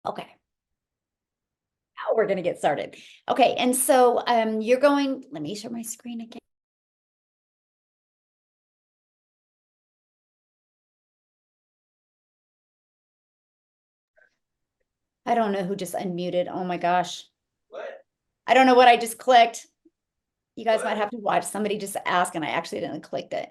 Okay, now we're going to get started. Okay, and so you're going, let me share my screen again. I don't know who just unmuted. Oh my gosh. What? I don't know what I just clicked. You guys might What? have to watch. Somebody just asked and I accidentally clicked it.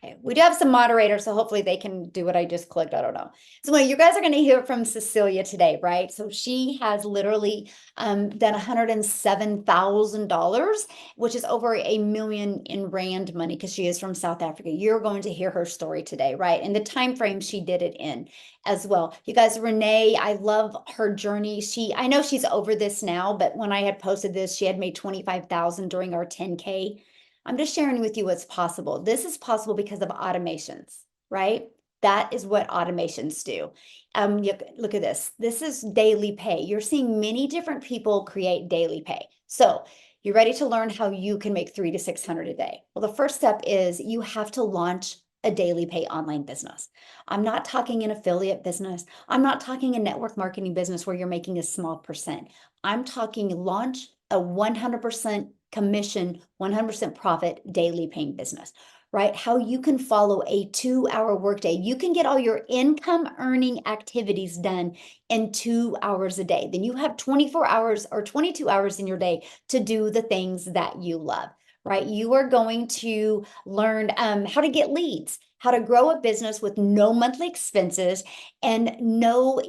Okay, we do have some moderators, so hopefully they can do what I just clicked. I don't know. So well, you guys are going to hear from Cecilia today, right? So she has literally done $107,000, which is over $1 million in rand money because she is from South Africa. You're going to hear her story today, right? And the time frame she did it in as well. You guys, Renee, I love her journey. I know she's over this now, but when I had posted this, she had made 25,000 during our 10K. I'm just sharing with you what's possible. This is possible because of automations, right? That is what automations do. Look at this. This is daily pay. You're seeing many different people create daily pay. So you're ready to learn how you can make 300 to 600 a day. Well, the first step is you have to launch a daily pay online business. I'm not talking an affiliate business. I'm not talking a network marketing business where you're making a small percent. I'm talking launch a 100% commission, 100% profit daily paying business, right? How you can follow a 2-hour workday. You can get all your income earning activities done in 2 hours a day. Then you have 24 hours or 22 hours in your day to do the things that you love, right? You are going to learn how to get leads, how to grow a business with no monthly expenses, and no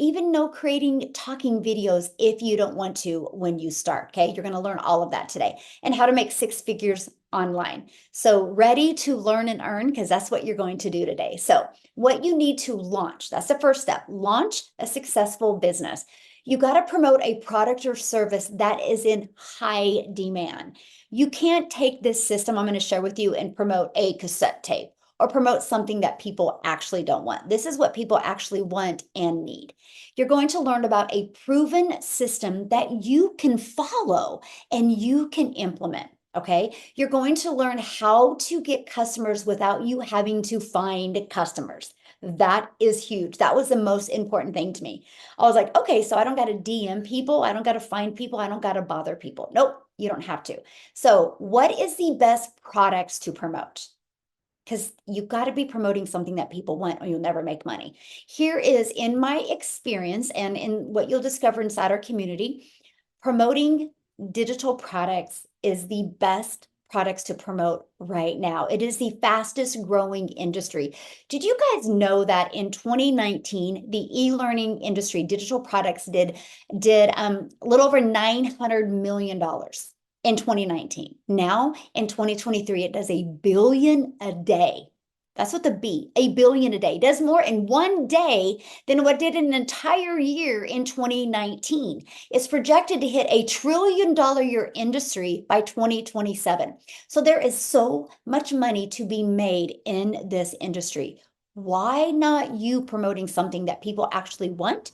creating talking videos if you don't want to when you start. Okay, you're going to learn all of that today, and how to make 6 figures online. So ready to learn and earn, because that's what you're going to do today. So what you need to launch, that's the first step. Launch a successful business. You got to promote a product or service that is in high demand. You can't take this system I'm going to share with you and promote a cassette tape or promote something that people actually don't want. This is what people actually want and need. You're going to learn about a proven system that you can follow and you can implement. Okay. You're going to learn how to get customers without you having to find customers. That is huge. That was the most important thing to me. I was like, okay, so I don't got to DM people. I don't got to find people. I don't got to bother people. Nope, you don't have to. So, what is the best products to promote? Because you've got to be promoting something that people want or you'll never make money. Here is in my experience and in what you'll discover inside our community, promoting digital products is the best products to promote right now. It is the fastest growing industry. Did you guys know that in 2019, the e-learning industry, digital products did a little over $900 million in 2019. Now in 2023, it does $1 billion a day. That's what the B, $1 billion a day, does more in one day than what did an entire year in 2019. It's projected to hit $1 trillion year industry by 2027. So there is so much money to be made in this industry. Why not you promoting something that people actually want,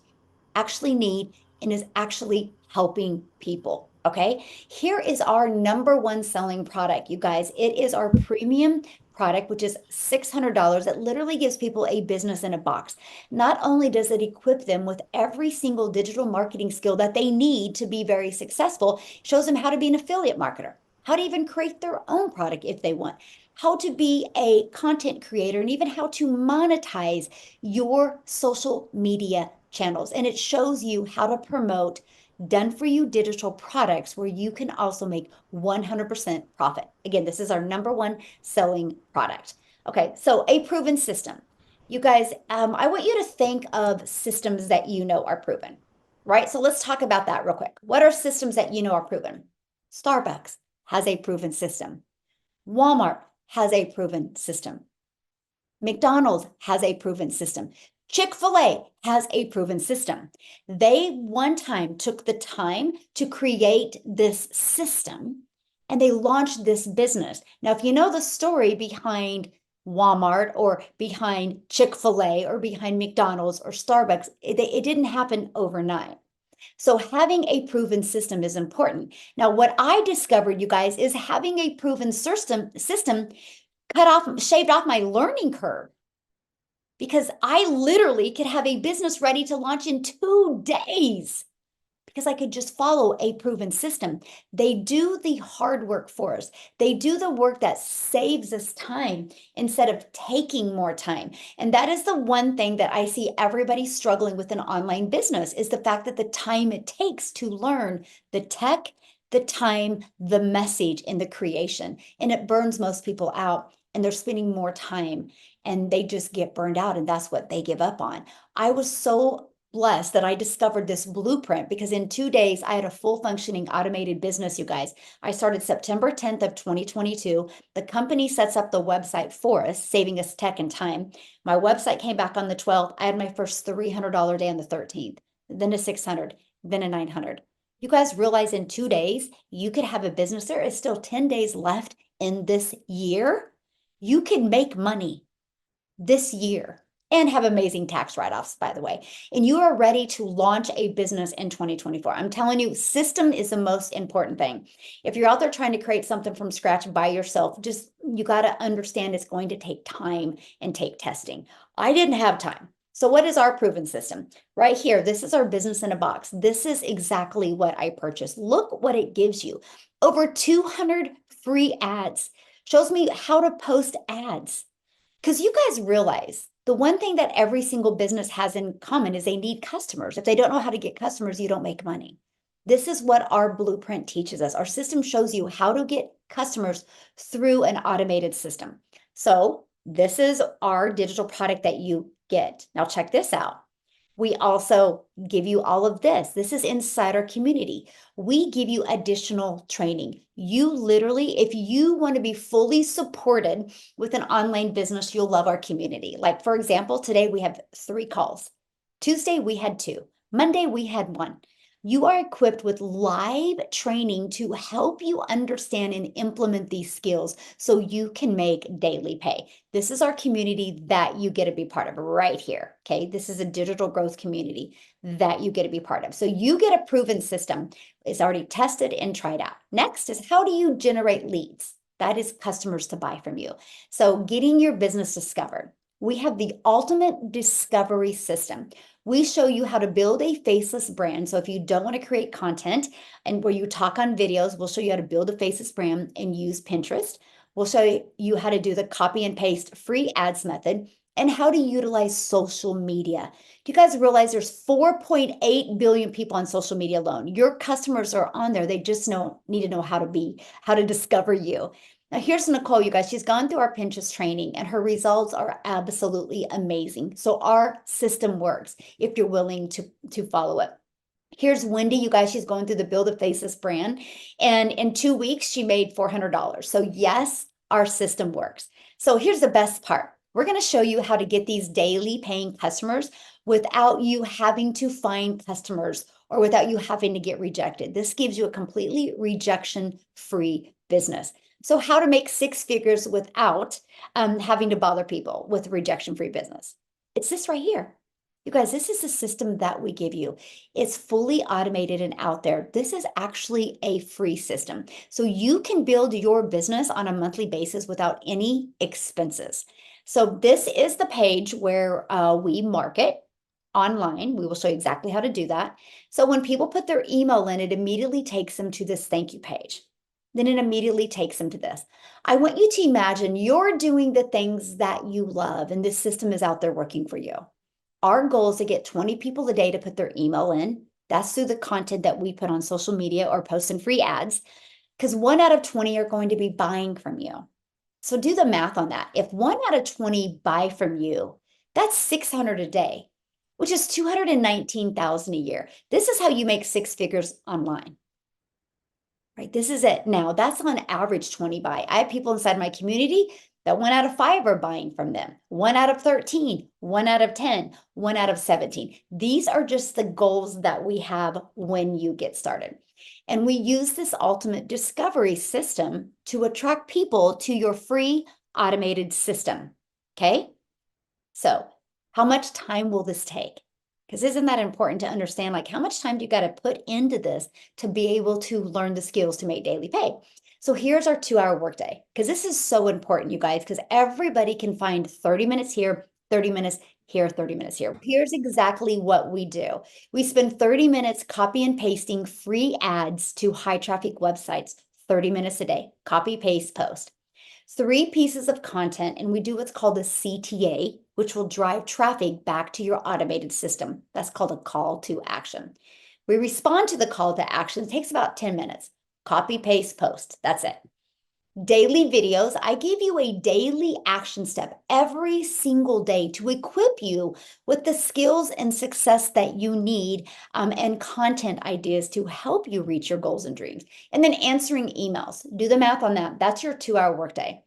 actually need, and is actually helping people? Okay, here is our number one selling product, you guys. It is our premium product, which is $600. It literally gives people a business in a box. Not only does it equip them with every single digital marketing skill that they need to be very successful, it shows them how to be an affiliate marketer, how to even create their own product if they want, how to be a content creator, and even how to monetize your social media channels. And it shows you how to promote done for you digital products where you can also make 100% profit. Again, this is our number one selling product. Okay, so a proven system. You guys, I want you to think of systems that you know are proven, right? So let's talk about that real quick. What are systems that you know are proven? Starbucks has a proven system. Walmart has a proven system. McDonald's has a proven system. Chick-fil-A has a proven system. They one time took the time to create this system and they launched this business. Now, if you know the story behind Walmart or behind Chick-fil-A or behind McDonald's or Starbucks, it didn't happen overnight. So having a proven system is important. Now, what I discovered, you guys, is having a proven system shaved off my learning curve. because I literally could have a business ready to launch in 2 days because I could just follow a proven system. They do the hard work for us. They do the work that saves us time instead of taking more time. And that is the one thing that I see everybody struggling with in online business is the fact that the time it takes to learn the tech, the time, the message, and the creation. And it burns most people out and they're spending more time and they just get burned out and that's what they give up on. I was so blessed that I discovered this blueprint because in 2 days I had a full functioning automated business, you guys. I started September 10th of 2022. The company sets up the website for us, saving us tech and time. My website came back on the 12th. I had my first $300 day on the 13th, then a 600, then a 900. You guys realize in 2 days, you could have a business. There is still 10 days left in this year. You can make money this year and have amazing tax write-offs, by the way. And you are ready to launch a business in 2024. I'm telling you, system is the most important thing. If you're out there trying to create something from scratch by yourself, just you got to understand it's going to take time and take testing. I didn't have time. So what is our proven system? Right here, this is our business in a box. This is exactly what I purchased. Look what it gives you. Over 200 free ads. Shows me how to post ads. Because you guys realize the one thing that every single business has in common is they need customers. If they don't know how to get customers, you don't make money. This is what our blueprint teaches us. Our system shows you how to get customers through an automated system. So this is our digital product that you get. Now check this out. We also give you all of this. This is inside our community. We give you additional training. You literally, if you want to be fully supported with an online business, you'll love our community. Like, for example, today we have 3 calls. Tuesday, we had 2. Monday, we had 1. You are equipped with live training to help you understand and implement these skills so you can make daily pay. This is our community that you get to be part of right here. Okay. This is a digital growth community that you get to be part of. So you get a proven system. It's already tested and tried out. Next is how do you generate leads? That is customers to buy from you. So getting your business discovered. We have the ultimate discovery system. We show you how to build a faceless brand. So if you don't want to create content and where you talk on videos, we'll show you how to build a faceless brand and use Pinterest. We'll show you how to do the copy and paste free ads method and how to utilize social media. Do you guys realize there's 4.8 billion people on social media alone? Your customers are on there. They just need to know how to discover you. Now here's Nicole, you guys. She's gone through our Pinterest training and her results are absolutely amazing. So our system works if you're willing to follow it. Here's Wendy, you guys. She's going through the Build a Faceless brand. And in 2 weeks, she made $400. So yes, our system works. So here's the best part. We're going to show you how to get these daily paying customers without you having to find customers or without you having to get rejected. This gives you a completely rejection-free business. So how to make 6 figures without having to bother people with rejection-free business. It's this right here. You guys, this is the system that we give you. It's fully automated and out there. This is actually a free system. So you can build your business on a monthly basis without any expenses. So this is the page where we market online. We will show you exactly how to do that. So when people put their email in, it immediately takes them to this thank you page. Then it immediately takes them to this. I want you to imagine you're doing the things that you love and this system is out there working for you. Our goal is to get 20 people a day to put their email in. That's through the content that we put on social media or post in free ads, because 1 out of 20 are going to be buying from you. So do the math on that. If 1 out of 20 buy from you, that's 600 a day, which is 219,000 a year. This is how you make 6 figures online. Right? This is it. Now, that's on average 20 buy. I have people inside my community that 1 out of 5 are buying from them. 1 out of 13, 1 out of 10, 1 out of 17. These are just the goals that we have when you get started. And we use this ultimate discovery system to attract people to your free automated system. Okay? So, how much time will this take? Because isn't that important to understand? Like, how much time do you got to put into this to be able to learn the skills to make daily pay? So here's our 2-hour workday, because this is so important, you guys, because everybody can find 30 minutes here 30 minutes here, 30 minutes here. Here's exactly what we do. We spend 30 minutes copy and pasting free ads to high traffic websites, 30 minutes a day, copy, paste, post. 3 pieces of content, and we do what's called a CTA, which will drive traffic back to your automated system. That's called a call to action. We respond to the call to action. It takes about 10 minutes. Copy, paste, post. That's it. Daily videos. I give you a daily action step every single day to equip you with the skills and success that you need, and content ideas to help you reach your goals and dreams. And then answering emails. Do the math on that. That's your 2-hour workday.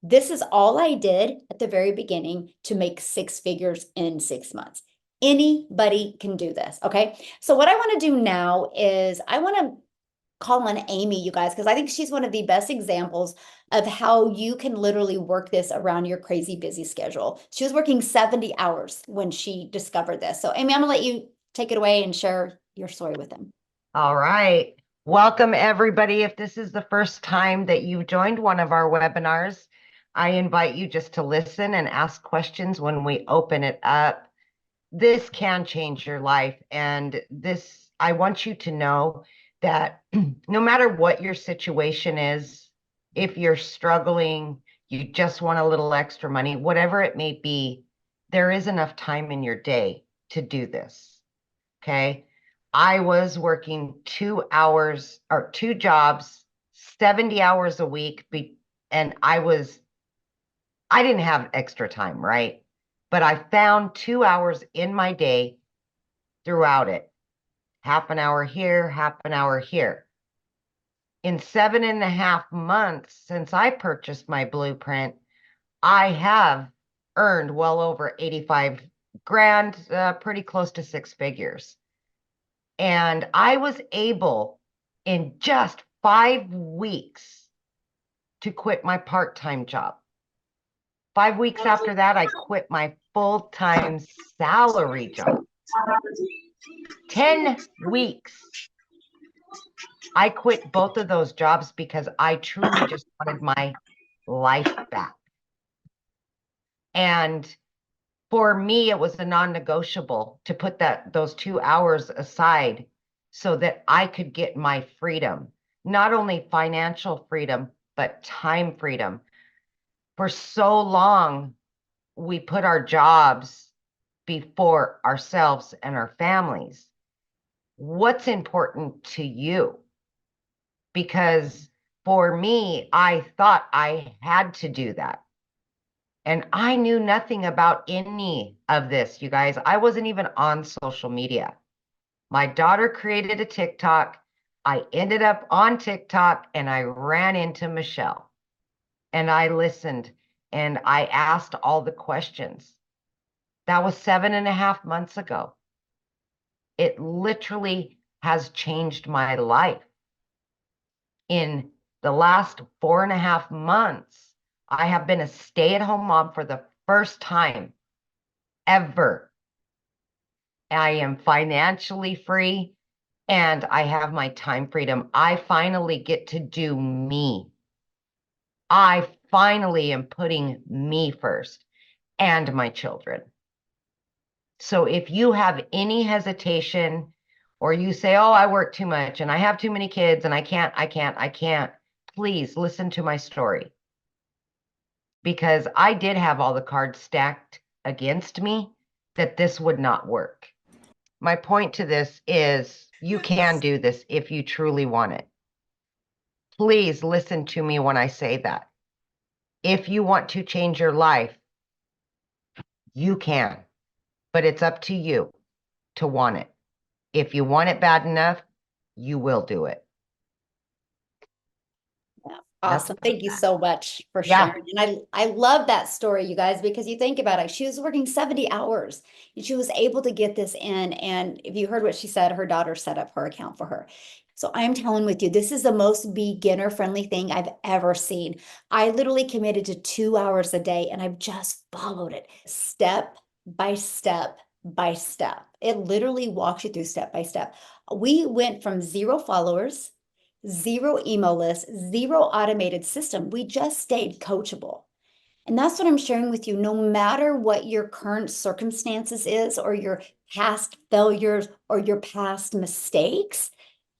This is all I did at the very beginning to make 6 figures in 6 months. Anybody can do this, okay? So what I want to do now is I want to call on Amy, you guys, because I think she's one of the best examples of how you can literally work this around your crazy busy schedule. She was working 70 hours when she discovered this. So Amy, I'm gonna let you take it away and share your story with them. All right. Welcome, everybody. If this is the first time that you've joined one of our webinars, I invite you just to listen and ask questions when we open it up. This can change your life. And I want you to know that no matter what your situation is, if you're struggling, you just want a little extra money, whatever it may be, there is enough time in your day to do this. Okay. I was working 2 hours or 2 jobs, 70 hours a week. And I didn't have extra time, right? But I found 2 hours in my day throughout it. Half an hour here, half an hour here. In 7.5 months since I purchased my blueprint, I have earned well over 85 grand, pretty close to 6 figures. And I was able in just 5 weeks to quit my part-time job. 5 weeks after that, I quit my full-time salary job. 10 weeks. I quit both of those jobs because I truly just wanted my life back. And for me, it was a non-negotiable to put those 2 hours aside so that I could get my freedom, not only financial freedom, but time freedom. For so long, we put our jobs before ourselves and our families. What's important to you? Because for me, I thought I had to do that. And I knew nothing about any of this, you guys. I wasn't even on social media. My daughter created a TikTok. I ended up on TikTok and I ran into Michelle. And I listened and I asked all the questions. That was 7.5 months ago. It literally has changed my life. In the last 4.5 months, I have been a stay-at-home mom for the first time ever. I am financially free and I have my time freedom. I finally get to do me. I finally am putting me first and my children. So if you have any hesitation or you say, oh, I work too much and I have too many kids and I can't, please listen to my story. Because I did have all the cards stacked against me that this would not work. My point to this is you can do this if you truly want it. Please listen to me when I say that. If you want to change your life, you can, but it's up to you to want it. If you want it bad enough, you will do it. Yeah, awesome. Thank you so much for Yeah. sharing. And I love that story, you guys, because you think about it, she was working 70 hours and she was able to get this in. And if you heard what she said, her daughter set up her account for her. So I'm telling with you, this is the most beginner friendly thing I've ever seen. I literally committed to 2 hours a day and I've just followed it step by step by step. It literally walks you through step by step. We went from 0 followers, 0 email list, 0 automated system. We just stayed coachable. And that's what I'm sharing with you. No matter what your current circumstances is, or your past failures, or your past mistakes,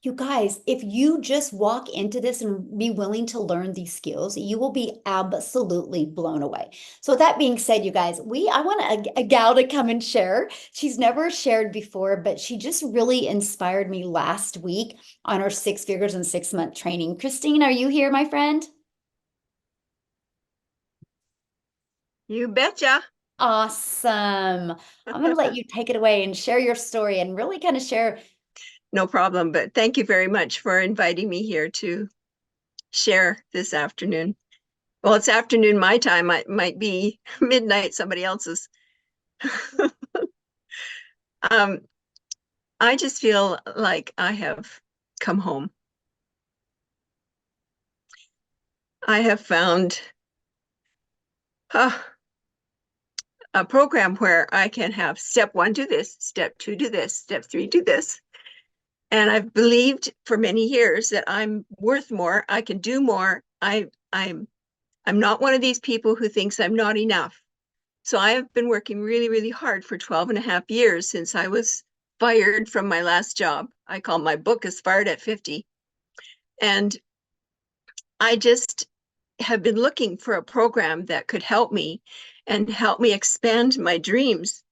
you guys, if you just walk into this and be willing to learn these skills, you will be absolutely blown away. So with that being said, you guys, I want a gal to come and share. She's never shared before, but she just really inspired me last week on our 6 figures in 6 month training. Christine, are you here, my friend? You betcha. Awesome. I'm going to let you take it away and share your story and really kind of share. No problem, but thank you very much for inviting me here to share this afternoon. Well, it's afternoon my time. It might be midnight somebody else's. um, I just feel like I have come home. I have found a program where I can have step 1, do this, step 2, do this, step 3, do this. And I've believed for many years that I'm worth more. I can do more. I'm not one of these people who thinks I'm not enough. So I have been working really, really hard for 12 and a half years since I was fired from my last job. I call my book as Fired at 50. And I just have been looking for a program that could help me and help me expand my dreams.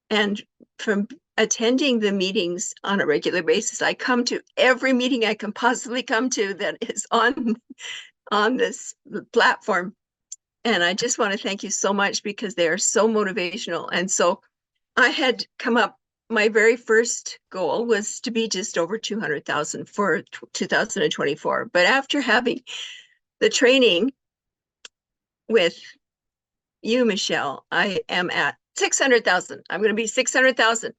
And from attending the meetings on a regular basis, I come to every meeting I can possibly come to that is on this platform. And I just want to thank you so much because they are so motivational. And so I had come up, my very first goal was to be just over 200,000 for 2024. But after having the training with you, Michelle, I am at 600,000. I'm going to be 600,000.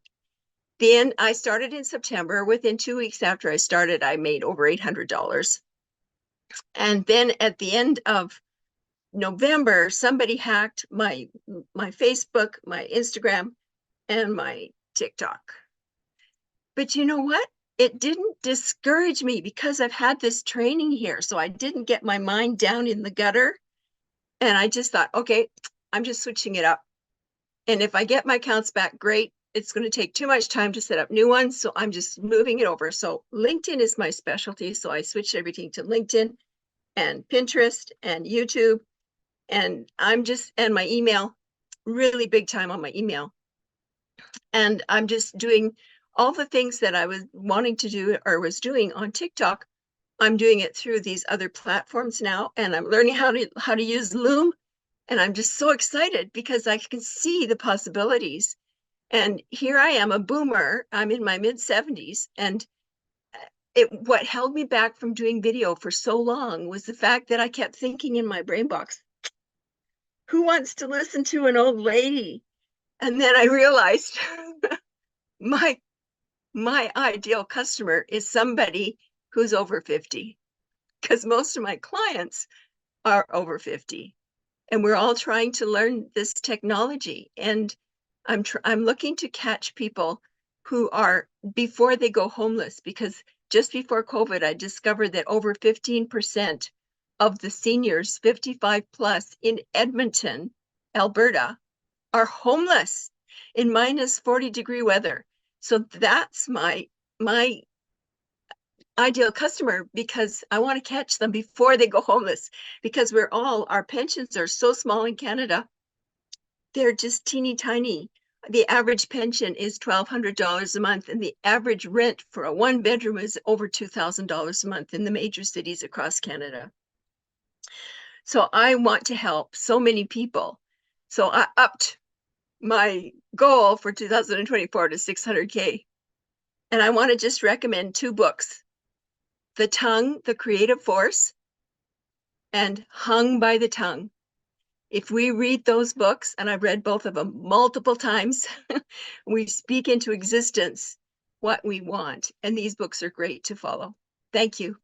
Then I started in September. Within 2 weeks after I started, I made over $800. And then at the end of November, somebody hacked my Facebook, my Instagram, and my TikTok. But you know what? It didn't discourage me because I've had this training here. So I didn't get my mind down in the gutter. And I just thought, okay, I'm just switching it up. And if I get my accounts back, great. It's going to take too much time to set up new ones. So I'm just moving it over. So LinkedIn is my specialty. So I switched everything to LinkedIn and Pinterest and YouTube. And and my email, really big time on my email. And I'm just doing all the things that I was wanting to do or was doing on TikTok. I'm doing it through these other platforms now, and I'm learning how to use Loom. And I'm just so excited because I can see the possibilities. And here I am, a boomer. I'm in my mid-70s, and what held me back from doing video for so long was the fact that I kept thinking in my brain box, who wants to listen to an old lady? And then I realized my ideal customer is somebody who's over 50, because most of my clients are over 50, and we're all trying to learn this technology. And I'm looking to catch people who are before they go homeless, because just before COVID, I discovered that over 15% of the seniors 55 plus in Edmonton, Alberta, are homeless in minus 40-degree weather. So that's my ideal customer, because I want to catch them before they go homeless, because our pensions are so small in Canada. They're just teeny tiny. The average pension is $1,200 a month, and the average rent for a 1-bedroom is over $2,000 a month in the major cities across Canada. So I want to help so many people. So I upped my goal for 2024 to 600K. And I want to just recommend 2 books: The Tongue, The Creative Force, and Hung by the Tongue. If we read those books, and I've read both of them multiple times, we speak into existence what we want. And these books are great to follow. Thank you.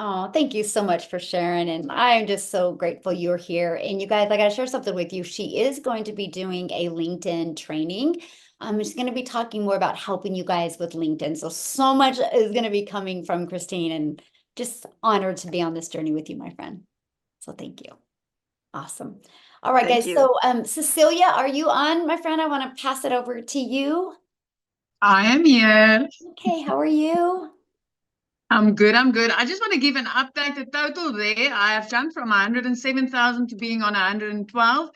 Oh, thank you so much for sharing. And I'm just so grateful you're here. And you guys, I got to share something with you. She is going to be doing a LinkedIn training. She's going to be talking more about helping you guys with LinkedIn. So much is going to be coming from Christine, and just honored to be on this journey with you, my friend. So thank you. Awesome. All right, Thank guys. you. So, Cecilia, are you on, my friend? I want to pass it over to you. I am here. Okay, how are you? I'm good. I'm good. I just want to give an update. The total there, I have jumped from 107,000 to being on 112.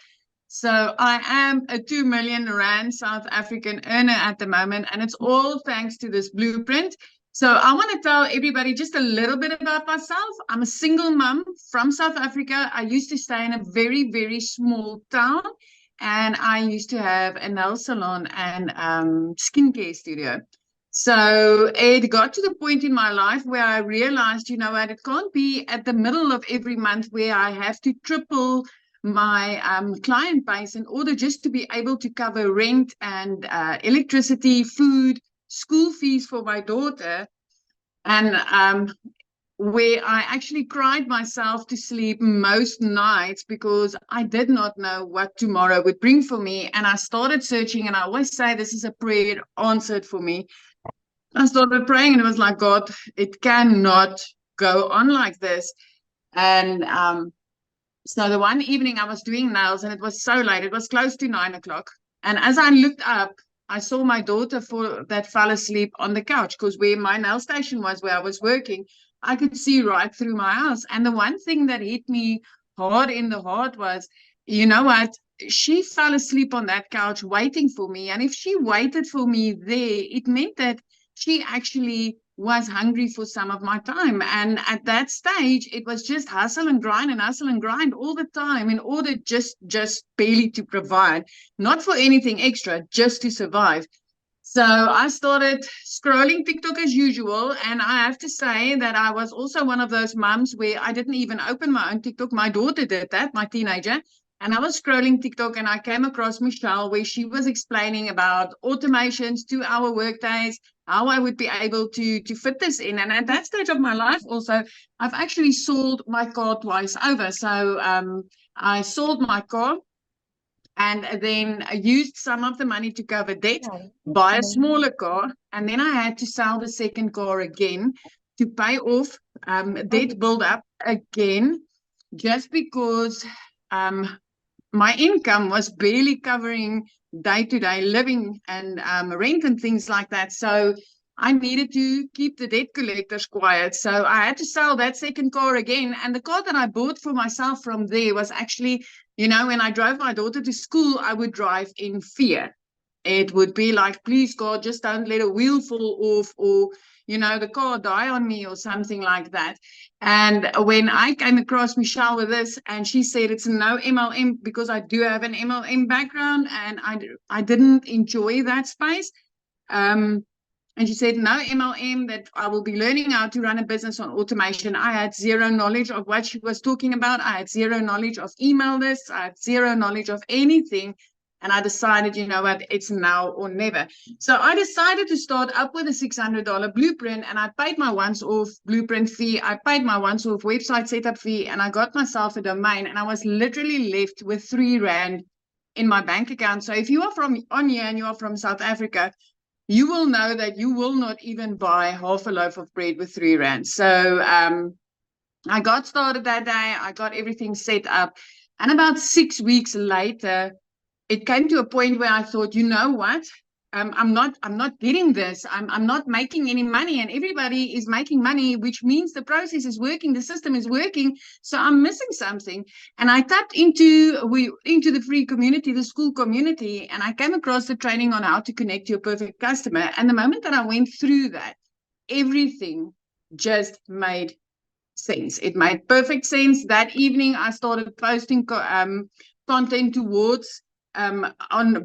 So I am a 2 million Rand South African earner at the moment, and it's all thanks to this blueprint. So I want to tell everybody just a little bit about myself. I'm a single mom from South Africa. I used to stay in a very, very small town, and I used to have a nail salon and skincare studio. So it got to the point in my life where I realized, you know what, it can't be at the middle of every month where I have to triple my client base in order just to be able to cover rent and electricity, food, school fees for my daughter. And where I actually cried myself to sleep most nights because I did not know what tomorrow would bring for me. And I started searching, and I always say this is a prayer answered for me. I started praying, and it was like, God, it cannot go on like this. And so the one evening I was doing nails, and it was so late, it was close to 9 o'clock. And as I looked up, I saw my daughter that fell asleep on the couch, because where my nail station was, where I was working, I could see right through my house. And the one thing that hit me hard in the heart was, you know what? She fell asleep on that couch waiting for me. And if she waited for me there, it meant that she actually was hungry for some of my time. And at that stage, it was just hustle and grind all the time in order just barely to provide, not for anything extra, just to survive. So I started scrolling TikTok as usual. And I have to say that I was also one of those mums where I didn't even open my own TikTok. My daughter did that, my teenager. And I was scrolling TikTok, and I came across Michelle, where she was explaining about automations, 2-hour workdays, how I would be able to fit this in. And at that stage of my life also, I've actually sold my car twice over. So I sold my car, and then I used some of the money to cover debt, buy a smaller car, and then I had to sell the second car again to pay off debt build up again, just because my income was barely covering day-to-day living and rent and things like that. So I needed to keep the debt collectors quiet. So I had to sell that second car again. And the car that I bought for myself from there was actually, you know, when I drove my daughter to school, I would drive in fear. It would be like, please, God, just don't let a wheel fall off, or, you know, the car die on me or something like that. And when I came across Michelle with this, and she said it's no MLM, because I do have an MLM background, and I didn't enjoy that space. And she said, no MLM, that I will be learning how to run a business on automation. I had zero knowledge of what she was talking about. I had zero knowledge of email lists. I had zero knowledge of anything. And I decided, you know what, it's now or never. So I decided to start up with a $600 blueprint, and I paid my once-off blueprint fee. I paid my once-off website setup fee, and I got myself a domain, and I was literally left with 3 Rand in my bank account. So if you are on here and you are from South Africa, you will know that you will not even buy half a loaf of bread with 3 Rand. So I got started that day. I got everything set up. And about 6 weeks later, it came to a point where I thought, you know what? I'm not getting this. I'm not making any money, and everybody is making money, which means the process is working, the system is working. So I'm missing something. And I tapped into the free community, the school community, and I came across the training on how to connect to a perfect customer. And the moment that I went through that, everything just made sense. It made perfect sense. That evening, I started posting content towards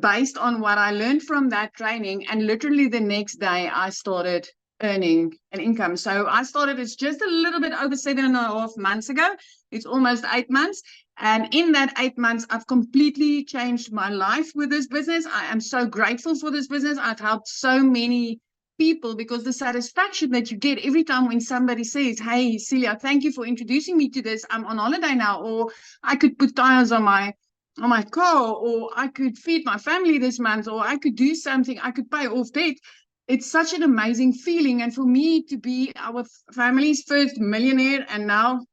based on what I learned from that training, and literally the next day I started earning an income. So I started, it's just a little bit over 7.5 months ago. It's almost 8 months. And in that 8 months, I've completely changed my life with this business. I am so grateful for this business. I've helped so many people, because the satisfaction that you get every time when somebody says, hey, Celia, thank you for introducing me to this. I'm on holiday now, or I could put tires on my car, or I could feed my family this month, or I could do something, I could pay off debt. It's such an amazing feeling. And for me to be our family's first millionaire, and now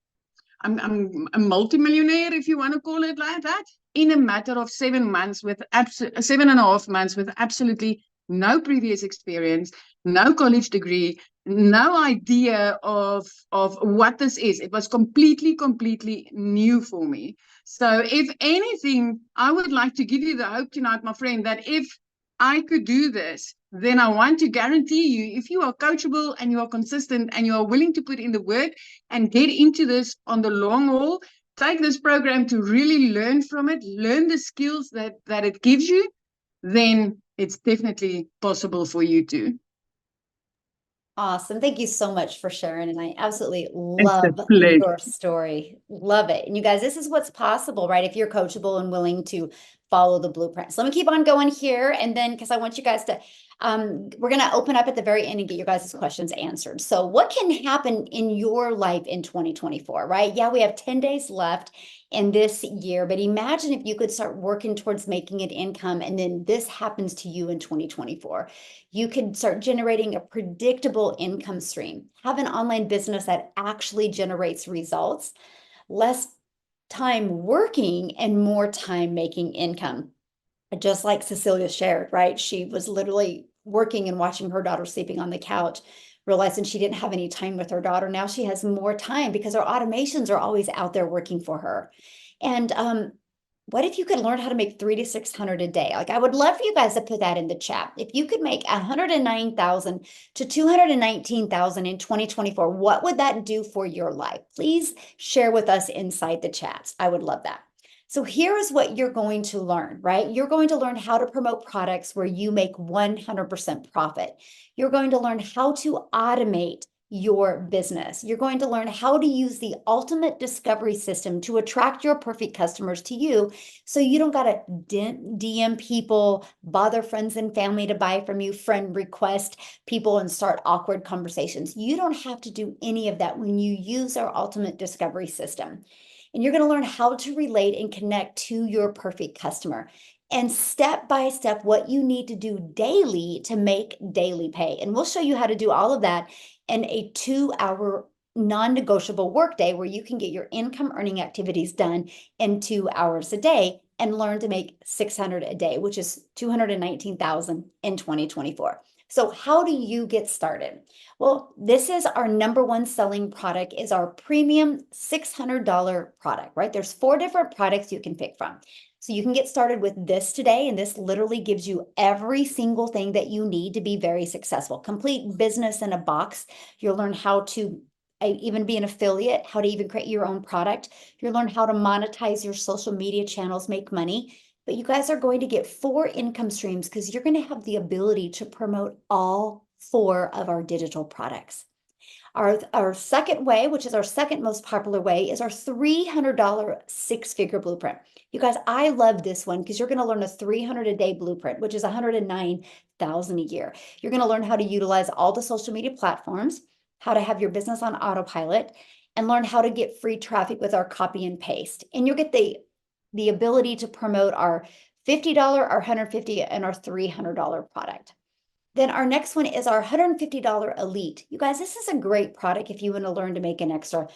I'm a multimillionaire, if you want to call it like that, in a matter of 7 months, with 7.5 months, with absolutely no previous experience, no college degree, no idea of what this is. It was completely new for me. So if anything, I would like to give you the hope tonight, my friend, that if I could do this, then I want to guarantee you, if you are coachable and you are consistent and you are willing to put in the work and get into this on the long haul, take this program to really learn from it, learn the skills that it gives you, then it's definitely possible for you too. Awesome. Thank you so much for sharing. And I absolutely It's a love pleasure. your story. Love it. And you guys, this is what's possible, right? If you're coachable and willing to follow the blueprint. So let me keep on going here. And then, because I want you guys to, we're going to open up at the very end and get your guys' questions answered. So what can happen in your life in 2024, right? Yeah, we have 10 days left in this year, but imagine if you could start working towards making an income and then this happens to you in 2024. You could start generating a predictable income stream, have an online business that actually generates results, less time working and more time making income. Just like Cecilia shared, right? She was literally working and watching her daughter sleeping on the couch, realizing she didn't have any time with her daughter. Now she has more time because her automations are always out there working for her. And what if you could learn how to make 300 to 600 a day? Like, I would love for you guys to put that in the chat. If you could make 109,000 to 219,000 in 2024, what would that do for your life? Please share with us inside the chats. I would love that. So here is what you're going to learn, right? You're going to learn how to promote products where you make 100% profit. You're going to learn how to automate your business. You're going to learn how to use the ultimate discovery system to attract your perfect customers to you, so you don't got to DM people, bother friends and family to buy from you, friend request people, and start awkward conversations. You don't have to do any of that when you use our ultimate discovery system. And you're going to learn how to relate and connect to your perfect customer, and step by step what you need to do daily to make daily pay. And we'll show you how to do all of that in a 2-hour non-negotiable workday where you can get your income earning activities done in 2 hours a day and learn to make 600 a day, which is 219,000 in 2024. So how do you get started? Well, this is our #1 selling product, is our premium $600 product, right? There's 4 different products you can pick from. So you can get started with this today, and this literally gives you every single thing that you need to be very successful. Complete business in a box. You'll learn how to even be an affiliate, how to even create your own product. You'll learn how to monetize your social media channels, make money. But you guys are going to get 4 income streams because you're going to have the ability to promote all 4 of our digital products. Our second way, which is our second most popular way, is our $300 6-figure blueprint. You guys, I love this one because you're going to learn a 300 a day blueprint, which is 109,000 a year. You're going to learn how to utilize all the social media platforms, how to have your business on autopilot, and learn how to get free traffic with our copy and paste. And you'll get the ability to promote our $50, our $150, and our $300 product. Then our next one is our $150 Elite. You guys, this is a great product if you want to learn to make an extra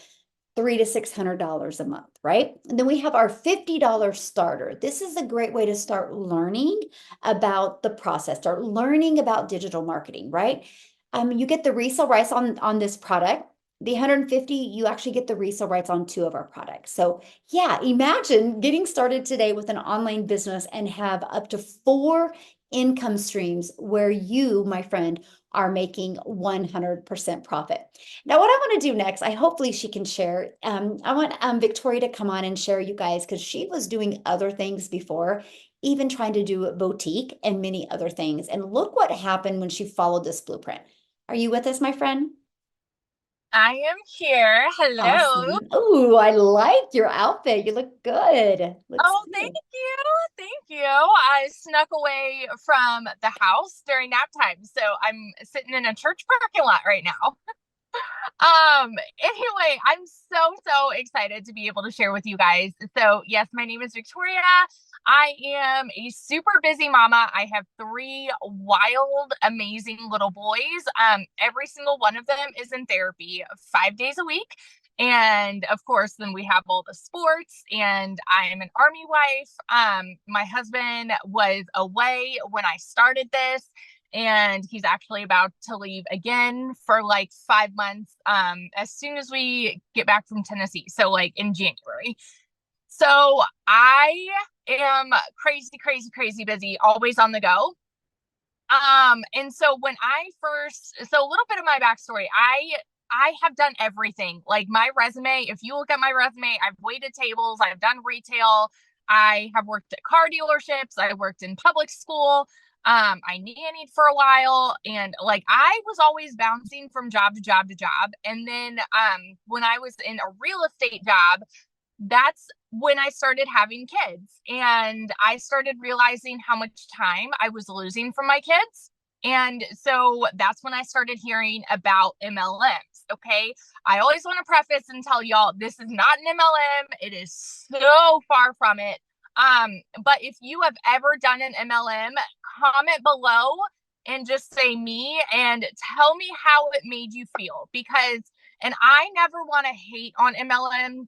$300 to $600 a month, right? And then we have our $50 Starter. This is a great way to start learning about the process, start learning about digital marketing, right? You get the resale rights on this product. The 150, you actually get the resale rights on 2 of our products. So yeah, imagine getting started today with an online business and have up to 4 income streams where you, my friend, are making 100% profit. Now, what I want to do next, hopefully she can share. I want Victoria to come on and share, you guys, because she was doing other things before, even trying to do a boutique and many other things. And look what happened when she followed this blueprint. Are you with us, my friend? I am here. Hello. Awesome. Oh, I like your outfit. You look good. Oh, thank you. Thank you. I snuck away from the house during nap time, so I'm sitting in a church parking lot right now. Anyway, I'm so excited to be able to share with you guys. So yes, my name is Victoria. I am a super busy mama. I have 3 wild, amazing little boys. Every single one of them is in therapy 5 days a week. And of course, then we have all the sports, and I am an Army wife. My husband was away when I started this, and he's actually about to leave again for like 5 months, as soon as we get back from Tennessee. So like in January. So I am crazy, crazy, crazy busy, always on the go. And so when so a little bit of my backstory, I have done everything. Like my resume, if you look at my resume, I've waited tables, I've done retail, I have worked at car dealerships, I worked in public school, I nannied for a while, and like I was always bouncing from job to job to job. And then when I was in a real estate job, that's when I started having kids, and I started realizing how much time I was losing from my kids. And so that's when I started hearing about MLMs. Okay. I always want to preface and tell y'all, this is not an MLM. It is so far from it. But if you have ever done an MLM, comment below and just say me and tell me how it made you feel, because and I never want to hate on MLM,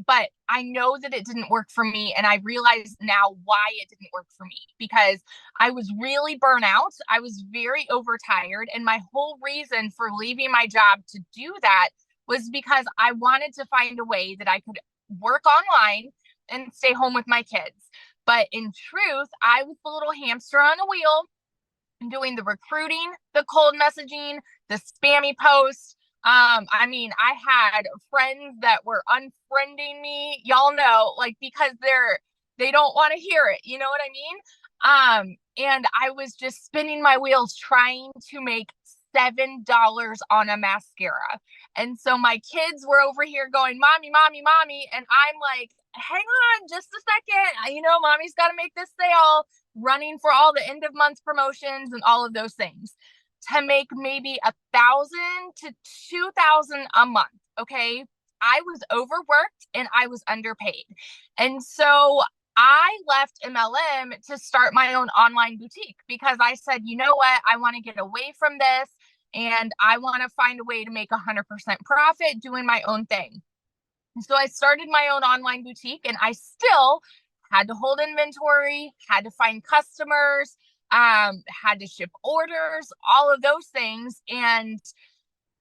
but I know that it didn't work for me. And I realize now why it didn't work for me, because I was really burnt out. I was very overtired. And my whole reason for leaving my job to do that was because I wanted to find a way that I could work online and stay home with my kids. But in truth, I was the little hamster on a wheel doing the recruiting, the cold messaging, the spammy posts. I mean, I had friends that were unfriending me, y'all know, like, because they don't want to hear it. You know what I mean? And I was just spinning my wheels trying to make $7 on a mascara. And so my kids were over here going, mommy, mommy, mommy. And I'm like, hang on just a second. You know, mommy's got to make this sale, running for all the end of month promotions and all of those things to make maybe $1,000 to $2,000 a month. Okay. I was overworked and I was underpaid. And so I left MLM to start my own online boutique, because I said, you know what? I want to get away from this, and I want to find a way to make 100% profit doing my own thing. And so I started my own online boutique, and I still had to hold inventory, had to find customers, had to ship orders, all of those things. And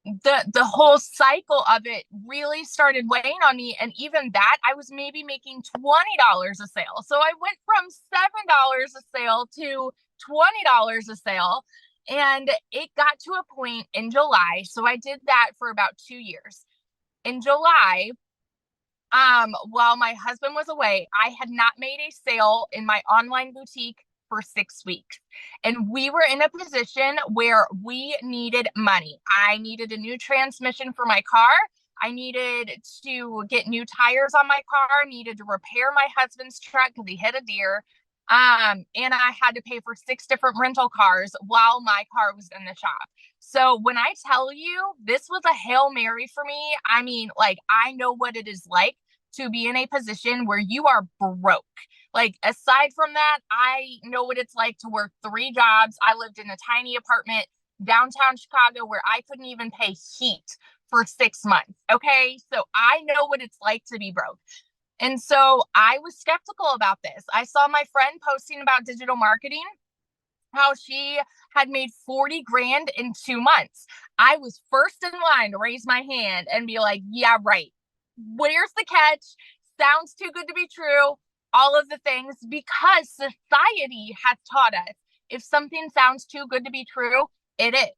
the whole cycle of it really started weighing on me. And even that, I was maybe making $20 a sale. So I went from $7 a sale to $20 a sale. And it got to a point in July. So I did that for about 2 years. In July, while my husband was away, I had not made a sale in my online boutique for 6 weeks. And we were in a position where we needed money. I needed a new transmission for my car. I needed to get new tires on my car, needed to repair my husband's truck because he hit a deer. And I had to pay for 6 different rental cars while my car was in the shop. So when I tell you this was a Hail Mary for me, I mean, like, I know what it is like to be in a position where you are broke. Like, aside from that, I know what it's like to work 3 jobs. I lived in a tiny apartment downtown Chicago where I couldn't even pay heat for 6 months. Okay. So I know what it's like to be broke. And so I was skeptical about this. I saw my friend posting about digital marketing, how she had made 40 grand in 2 months. I was first in line to raise my hand and be like, yeah, right. Where's the catch? Sounds too good to be true. All of the things, because society has taught us if something sounds too good to be true, it is,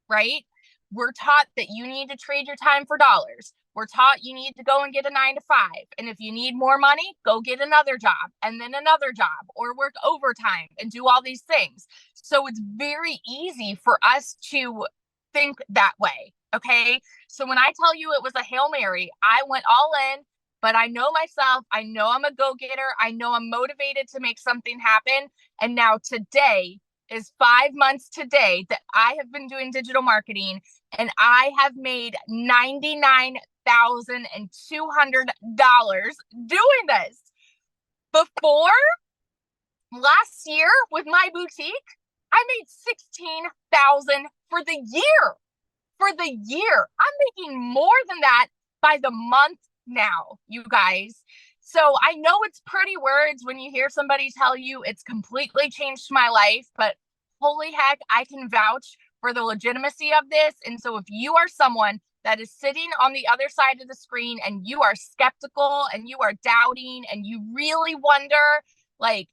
right? We're taught that you need to trade your time for dollars. We're taught you need to go and get a 9 to 5. And if you need more money, go get another job and then another job, or work overtime and do all these things. So it's very easy for us to think that way. Okay. So when I tell you it was a Hail Mary, I went all in, but I know myself. I know I'm a go-getter. I know I'm motivated to make something happen. And now today is 5 months today that I have been doing digital marketing, and I have made $99,200 doing this. Before last year with my boutique, I made $16,000 for the year. For the year, I'm making more than that, by the month now, you guys. So I know it's pretty words when you hear somebody tell you it's completely changed my life, but holy heck, I can vouch for the legitimacy of this. And so if you are someone that is sitting on the other side of the screen and you are skeptical and you are doubting and you really wonder, like,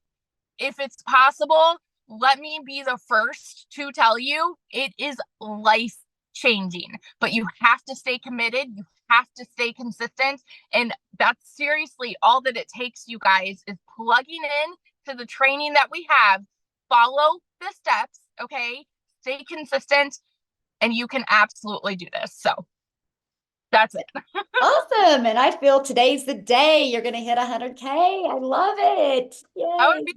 if it's possible, let me be the first to tell you it is life changing. But you have to stay committed. You have to stay consistent. And that's seriously all that it takes, you guys, is plugging in to the training that we have, follow the steps, okay? Stay consistent, and you can absolutely do this. So that's it. Awesome. And I feel today's the day you're going to hit 100K. I love it. That would Yay. be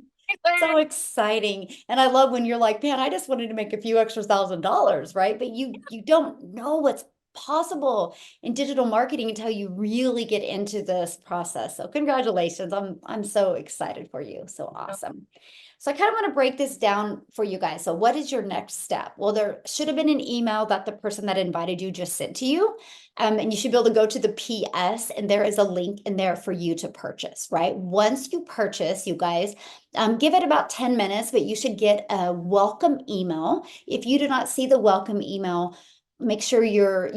amazing. So exciting. And I love when you're like, man, I just wanted to make a few extra $1,000, right? But you don't know what's possible in digital marketing until you really get into this process. So congratulations. I'm so excited for you. So awesome. So I kind of want to break this down for you guys. So what is your next step? Well, there should have been an email that the person that invited you just sent to you. And you should be able to go to the PS, and there is a link in there for you to purchase, right? Once you purchase, you guys, give it about 10 minutes, but you should get a welcome email. If you do not see the welcome email, make sure you're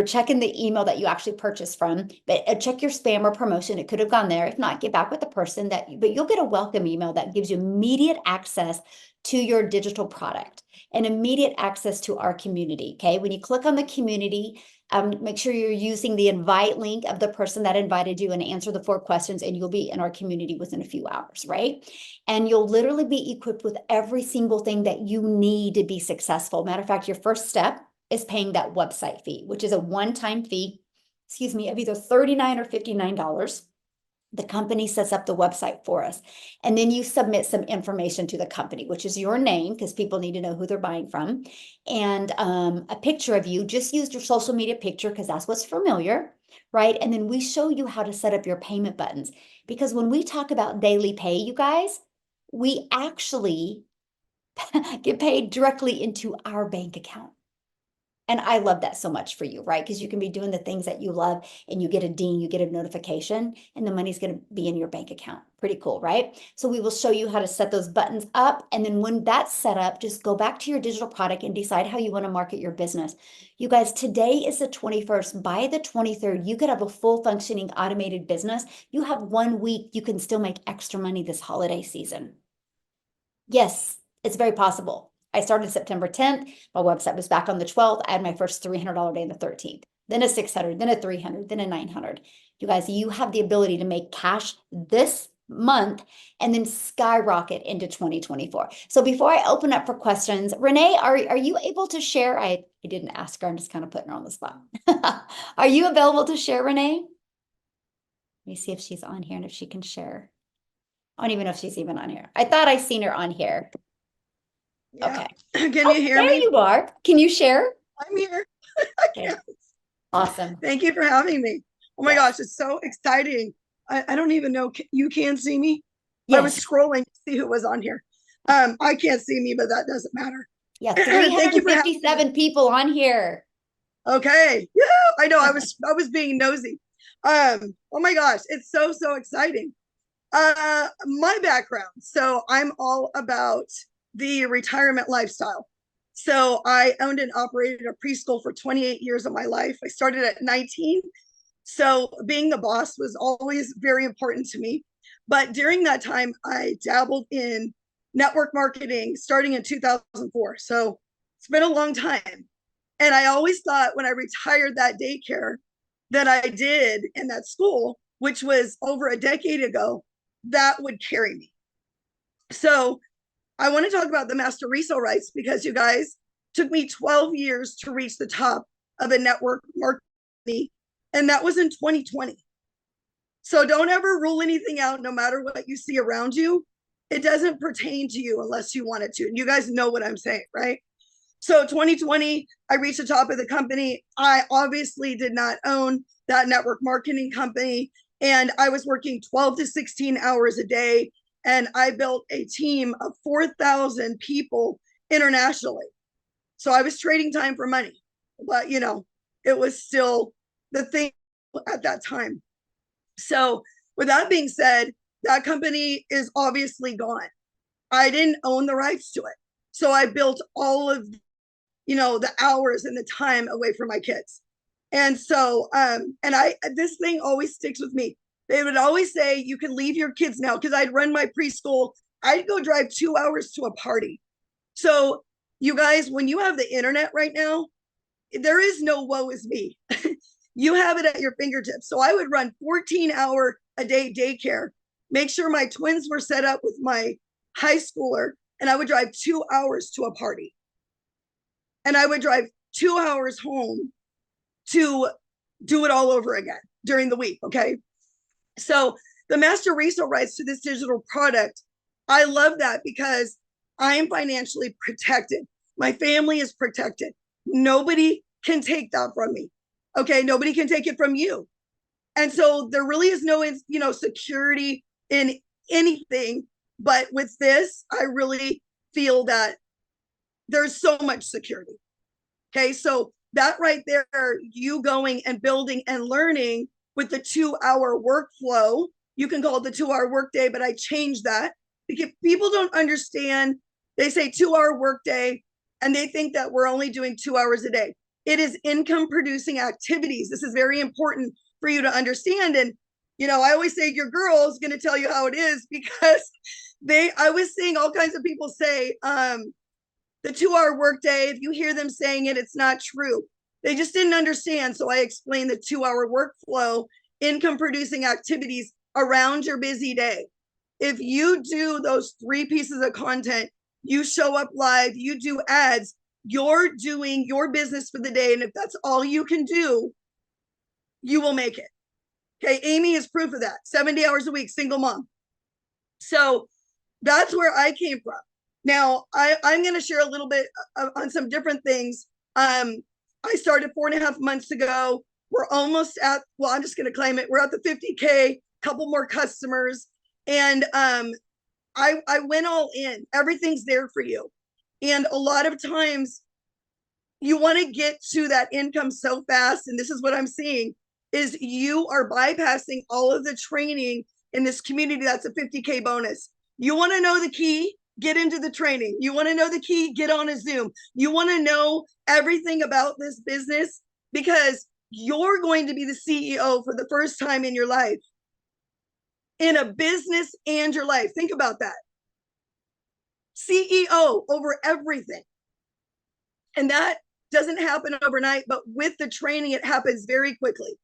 checking the email that you actually purchased from, but check your spam or promotion. It could have gone there. If not, get back with the person but you'll get a welcome email that gives you immediate access to your digital product and immediate access to our community. Okay. When you click on the community, make sure you're using the invite link of the person that invited you and answer the 4 questions, and you'll be in our community within a few hours, right? And you'll literally be equipped with every single thing that you need to be successful. Matter of fact, your first step is paying that website fee, which is a one-time fee, of either $39 or $59. The company sets up the website for us. And then you submit some information to the company, which is your name, because people need to know who they're buying from, and a picture of you. Just use your social media picture because that's what's familiar, right? And then we show you how to set up your payment buttons. Because when we talk about daily pay, you guys, we actually get paid directly into our bank account. And I love that so much for you, right? Because you can be doing the things that you love and you get a ding, you get a notification, and the money's going to be in your bank account. Pretty cool, right? So we will show you how to set those buttons up. And then when that's set up, just go back to your digital product and decide how you want to market your business. You guys, today is the 21st. By the 23rd, you could have a full functioning automated business. You have 1 week, you can still make extra money this holiday season. Yes, it's very possible. I started September 10th. My website was back on the 12th. I had my first $300 day on the 13th, then a 600, then a 300, then a 900. You guys, you have the ability to make cash this month and then skyrocket into 2024. So before I open up for questions, Renee, are you able to share? I didn't ask her. I'm just kind of putting her on the spot. Are you available to share, Renee? Let me see if she's on here and if she can share. I don't even know if she's even on here. I thought I seen her on here. Yeah. Okay. Can you hear there me? You are. Can you share? I'm here. I Okay. can. Awesome. Thank you for having me. Oh my Yes. gosh, it's so exciting. I don't even know. You can see me? I was Yes. scrolling to see who was on here. I can't see me, but that doesn't matter. Yeah. Thank you for having me. 357 people on here. Okay. Yeah, I know. I was being nosy. Oh my gosh, it's so exciting. My background. So I'm all about the retirement lifestyle. So I owned and operated a preschool for 28 years of my life. I started at 19. So being the boss was always very important to me. But during that time, I dabbled in network marketing starting in 2004. So it's been a long time. And I always thought when I retired that daycare that I did in that school, which was over a decade ago, that would carry me. So I want to talk about the master resale rights because you guys took me 12 years to reach the top of a network marketing, and that was in 2020. So don't ever rule anything out, no matter what you see around you. It doesn't pertain to you unless you want it to. And you guys know what I'm saying, right? So 2020, I reached the top of the company. I obviously did not own that network marketing company, and I was working 12 to 16 hours a day. And I built a team of 4,000 people internationally. So I was trading time for money, but it was still the thing at that time. So with that being said, that company is obviously gone. I didn't own the rights to it. So I built all of, the hours and the time away from my kids. And so, this thing always sticks with me. They would always say, you can leave your kids now, because I'd run my preschool. I'd go drive 2 hours to a party. So you guys, when you have the internet right now, there is no woe is me. You have it at your fingertips. So I would run 14-hour-a-day daycare, make sure my twins were set up with my high schooler, and I would drive 2 hours to a party. And I would drive 2 hours home to do it all over again during the week, okay? So the master resale rights to this digital product, I love that because I am financially protected. My family is protected. Nobody can take that from me, okay? Nobody can take it from you. And so there really is no, security in anything. But with this, I really feel that there's so much security. Okay, so that right there, you going and building and learning with the 2-hour workflow, you can call it the 2-hour workday, but I changed that because people don't understand. They say 2-hour workday and they think that we're only doing 2 hours a day. It is income producing activities. This is very important for you to understand. And, I always say your girl is going to tell you how it is, because I was seeing all kinds of people say, the 2-hour workday, if you hear them saying it, it's not true. They just didn't understand. So I explained the 2-hour workflow, income producing activities around your busy day. If you do those 3 pieces of content, you show up live, you do ads, you're doing your business for the day. And if that's all you can do, you will make it. Okay, Amy is proof of that. 70 hours a week, single mom. So that's where I came from. Now, I'm going to share a little bit on some different things. I started 4.5 months ago. We're almost at, well, I'm just going to claim it. We're at the 50K, couple more customers. And I went all in. Everything's there for you. And a lot of times you want to get to that income so fast. And this is what I'm seeing is you are bypassing all of the training in this community. That's a 50K bonus. You want to know the key? Get into the training. You want to know the key? Get on a Zoom. You want to know everything about this business because you're going to be the CEO for the first time in your life, in a business and your life. Think about that. CEO over everything. And that doesn't happen overnight, but with the training, it happens very quickly.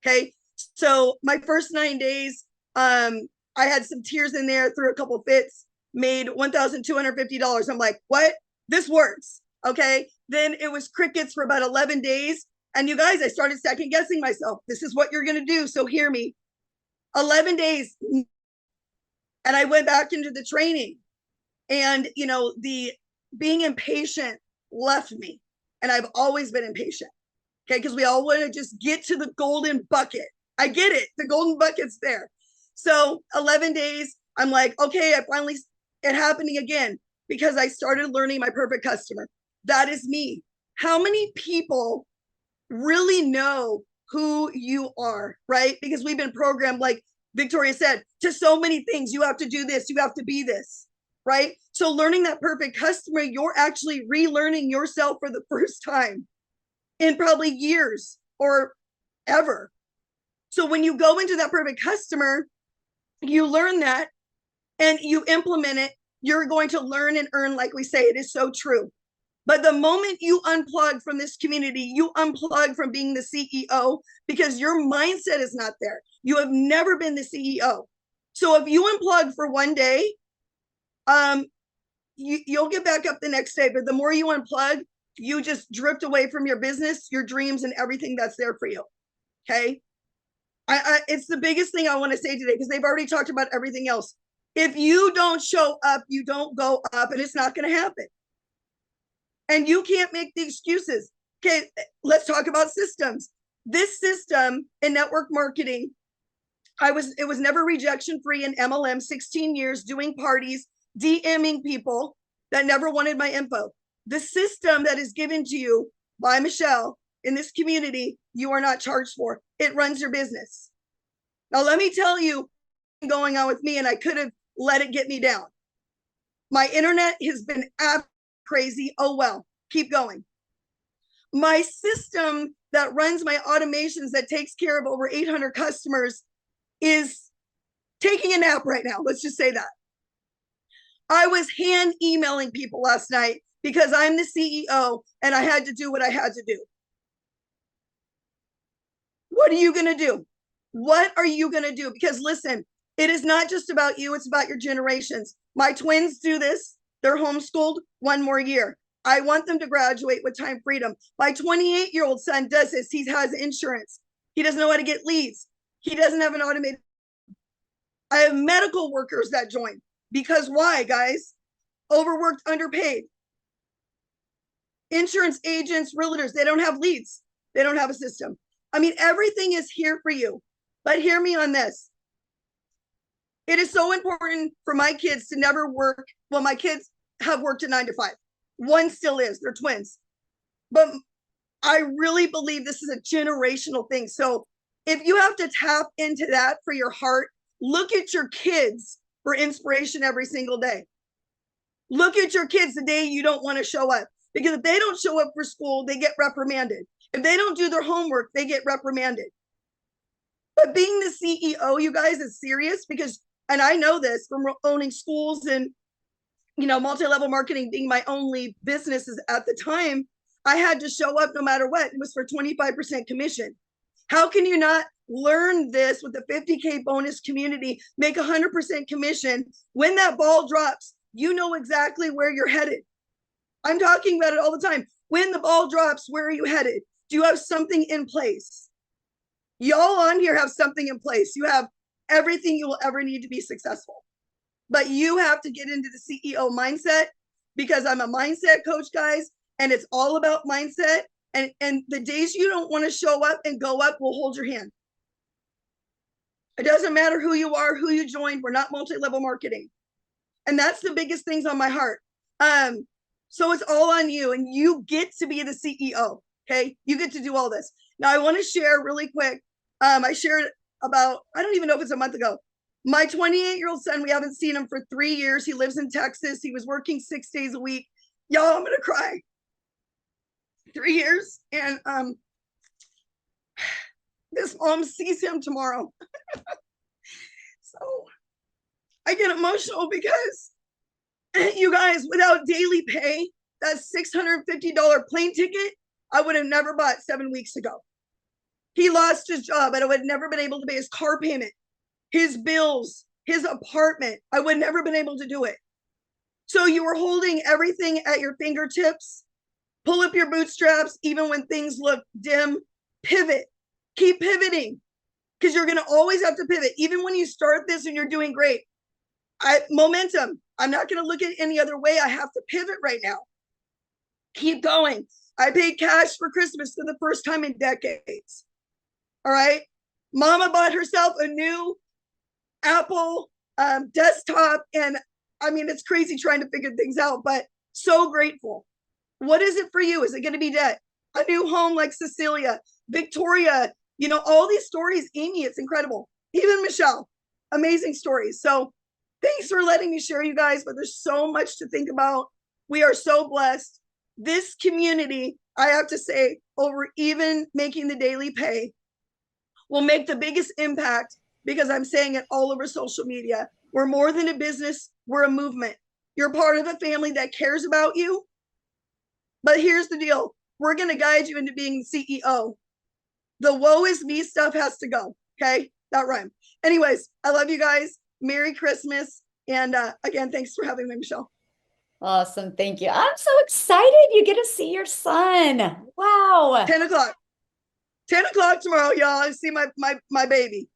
Okay. So my first 9 days, I had some tears in there, threw a couple fits, made $1,250. I'm like, what? This works. Okay. Then it was crickets for about 11 days. And you guys, I started second guessing myself. This is what you're going to do. So hear me. 11 days. And I went back into the training and, the being impatient left me. And I've always been impatient. Okay. Because we all want to just get to the golden bucket. I get it. The golden bucket's there. So 11 days, I'm like, okay, it happening again because I started learning my perfect customer. That is me. How many people really know who you are, right? Because we've been programmed, like Victoria said, to so many things. You have to do this, you have to be this, right? So learning that perfect customer, you're actually relearning yourself for the first time in probably years or ever. So when you go into that perfect customer, you learn that and you implement it, you're going to learn and earn, like we say. It is so true. But the moment you unplug from this community, you unplug from being the CEO because your mindset is not there. You have never been the CEO. So if you unplug for one day, you'll get back up the next day. But the more you unplug, you just drift away from your business, your dreams, and everything that's there for you. Okay. It's the biggest thing I want to say today because they've already talked about everything else. If you don't show up, you don't go up, and it's not going to happen. And you can't make the excuses. Okay, let's talk about systems. This system in network marketing, it was never rejection free in MLM, 16 years doing parties, DMing people that never wanted my info. The system that is given to you by Michelle in this community you are not charged for. It runs your business. Now, let me tell you what's going on with me, and I could have let it get me down. My internet has been crazy. Oh, well, keep going. My system that runs my automations that takes care of over 800 customers is taking a nap right now. Let's just say that. I was hand emailing people last night because I'm the CEO and I had to do what I had to do. What are you going to do? What are you going to do? Because listen, it is not just about you. It's about your generations. My twins do this. They're homeschooled 1 more year. I want them to graduate with time freedom. My 28-year-old son does this. He has insurance. He doesn't know how to get leads. He doesn't have an automated. I have medical workers that join. Because why, guys? Overworked, underpaid. Insurance agents, realtors, they don't have leads. They don't have a system. I mean, everything is here for you. But hear me on this. It is so important for my kids to never work. Well, my kids have worked a 9 to 5. One still is. They're twins. But I really believe this is a generational thing. So if you have to tap into that for your heart, look at your kids for inspiration every single day. Look at your kids the day you don't want to show up. Because if they don't show up for school, they get reprimanded. If they don't do their homework, they get reprimanded. But being the CEO, you guys, is serious because, and I know this from owning schools and, you know, multi-level marketing being my only businesses at the time, I had to show up no matter what. It was for 25% commission. How can you not learn this with the 50K bonus community, make 100% commission? When that ball drops, you know exactly where you're headed. I'm talking about it all the time. When the ball drops, where are you headed? Do you have something in place? Y'all on here have something in place. You have everything you will ever need to be successful. But you have to get into the CEO mindset because I'm a mindset coach, guys, and it's all about mindset. And the days you don't want to show up and go up, we'll hold your hand. It doesn't matter who you are, who you joined. We're not multi-level marketing. And that's the biggest things on my heart. So it's all on you, and you get to be the CEO. Okay, you get to do all this. Now I want to share really quick. I shared about, I don't even know if it's a month ago. My 28-year-old son, we haven't seen him for 3 years. He lives in Texas. He was working 6 days a week. Y'all, I'm gonna cry. 3 years, and this mom sees him tomorrow. So I get emotional because you guys, without daily pay, that $650 plane ticket, I would have never bought 7 weeks ago. He lost his job, and I would have never been able to pay his car payment, his bills, his apartment. I would never been able to do it. So you were holding everything at your fingertips. Pull up your bootstraps, even when things look dim. Pivot. Keep pivoting, because you're going to always have to pivot. Even when you start this and you're doing great. Momentum. I'm not going to look at it any other way. I have to pivot right now. Keep going. I paid cash for Christmas for the first time in decades. All right. Mama bought herself a new Apple desktop. And I mean, it's crazy trying to figure things out, but so grateful. What is it for you? Is it going to be debt? A new home like Cecilia, Victoria, you know, all these stories. Amy, it's incredible. Even Michelle, amazing stories. So thanks for letting me share, you guys, but there's so much to think about. We are so blessed. This community, I have to say, over even making the daily pay, will make the biggest impact because I'm saying it all over social media. We're more than a business. We're a movement. You're part of a family that cares about you. But here's the deal. We're going to guide you into being CEO. The woe is me stuff has to go. Okay? That rhyme. Anyways, I love you guys. Merry Christmas. And again, thanks for having me, Michelle. Awesome. Thank you. I'm so excited. You get to see your son. Wow. 10 o'clock. 10 o'clock tomorrow, y'all. I see my baby.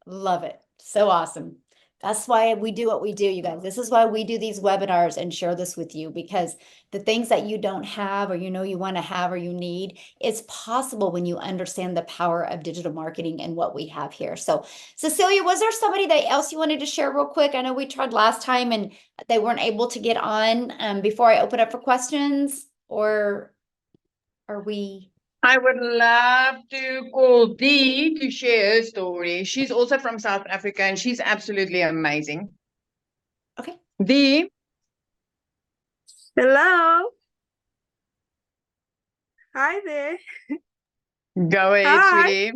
Love it. So awesome. That's why we do what we do, you guys. This is why we do these webinars and share this with you, because the things that you don't have, or you know you want to have, or you need, it's possible when you understand the power of digital marketing and what we have here. So Cecilia, was there somebody else you wanted to share real quick? I know we tried last time and they weren't able to get on before I open up for questions, or Are we? I would love to call Dee to share her story. She's also from South Africa and she's absolutely amazing. Okay. Dee, Hello. Hi there. go ahead, Hi. sweetie.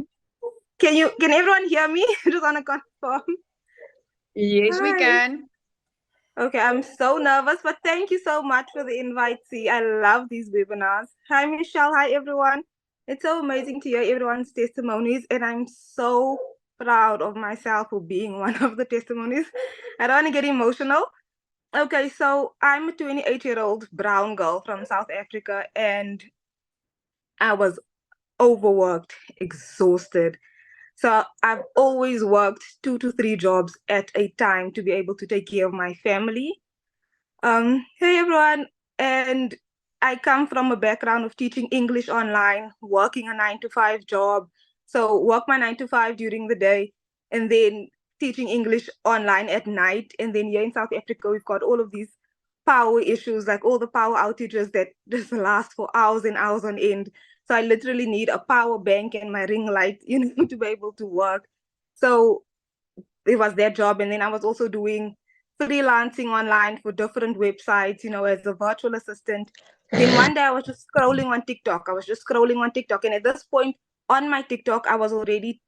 Can everyone hear me? Just want to confirm. Yes, we Hi. can. Okay, I'm so nervous, but thank you so much for the invite. See, I love these webinars. Hi, Michelle. Hi, everyone. It's so amazing to hear everyone's testimonies, and I'm so proud of myself for being one of the testimonies. I don't want to get emotional. Okay, so I'm a 28-year-old brown girl from South Africa, and I was overworked, exhausted. So I've always worked 2 to 3 jobs at a time to be able to take care of my family. Hey everyone, and I come from a background of teaching English online, working a 9 to 5 job. So work my 9 to 5 during the day, and then teaching English online at night. And then here in South Africa, we've got all of these power issues, like all the power outages that just last for hours and hours on end. So I literally need a power bank and my ring light, to be able to work. So it was their job. And then I was also doing freelancing online for different websites, as a virtual assistant. Then one day I was just scrolling on TikTok. And at this point on my TikTok, I was already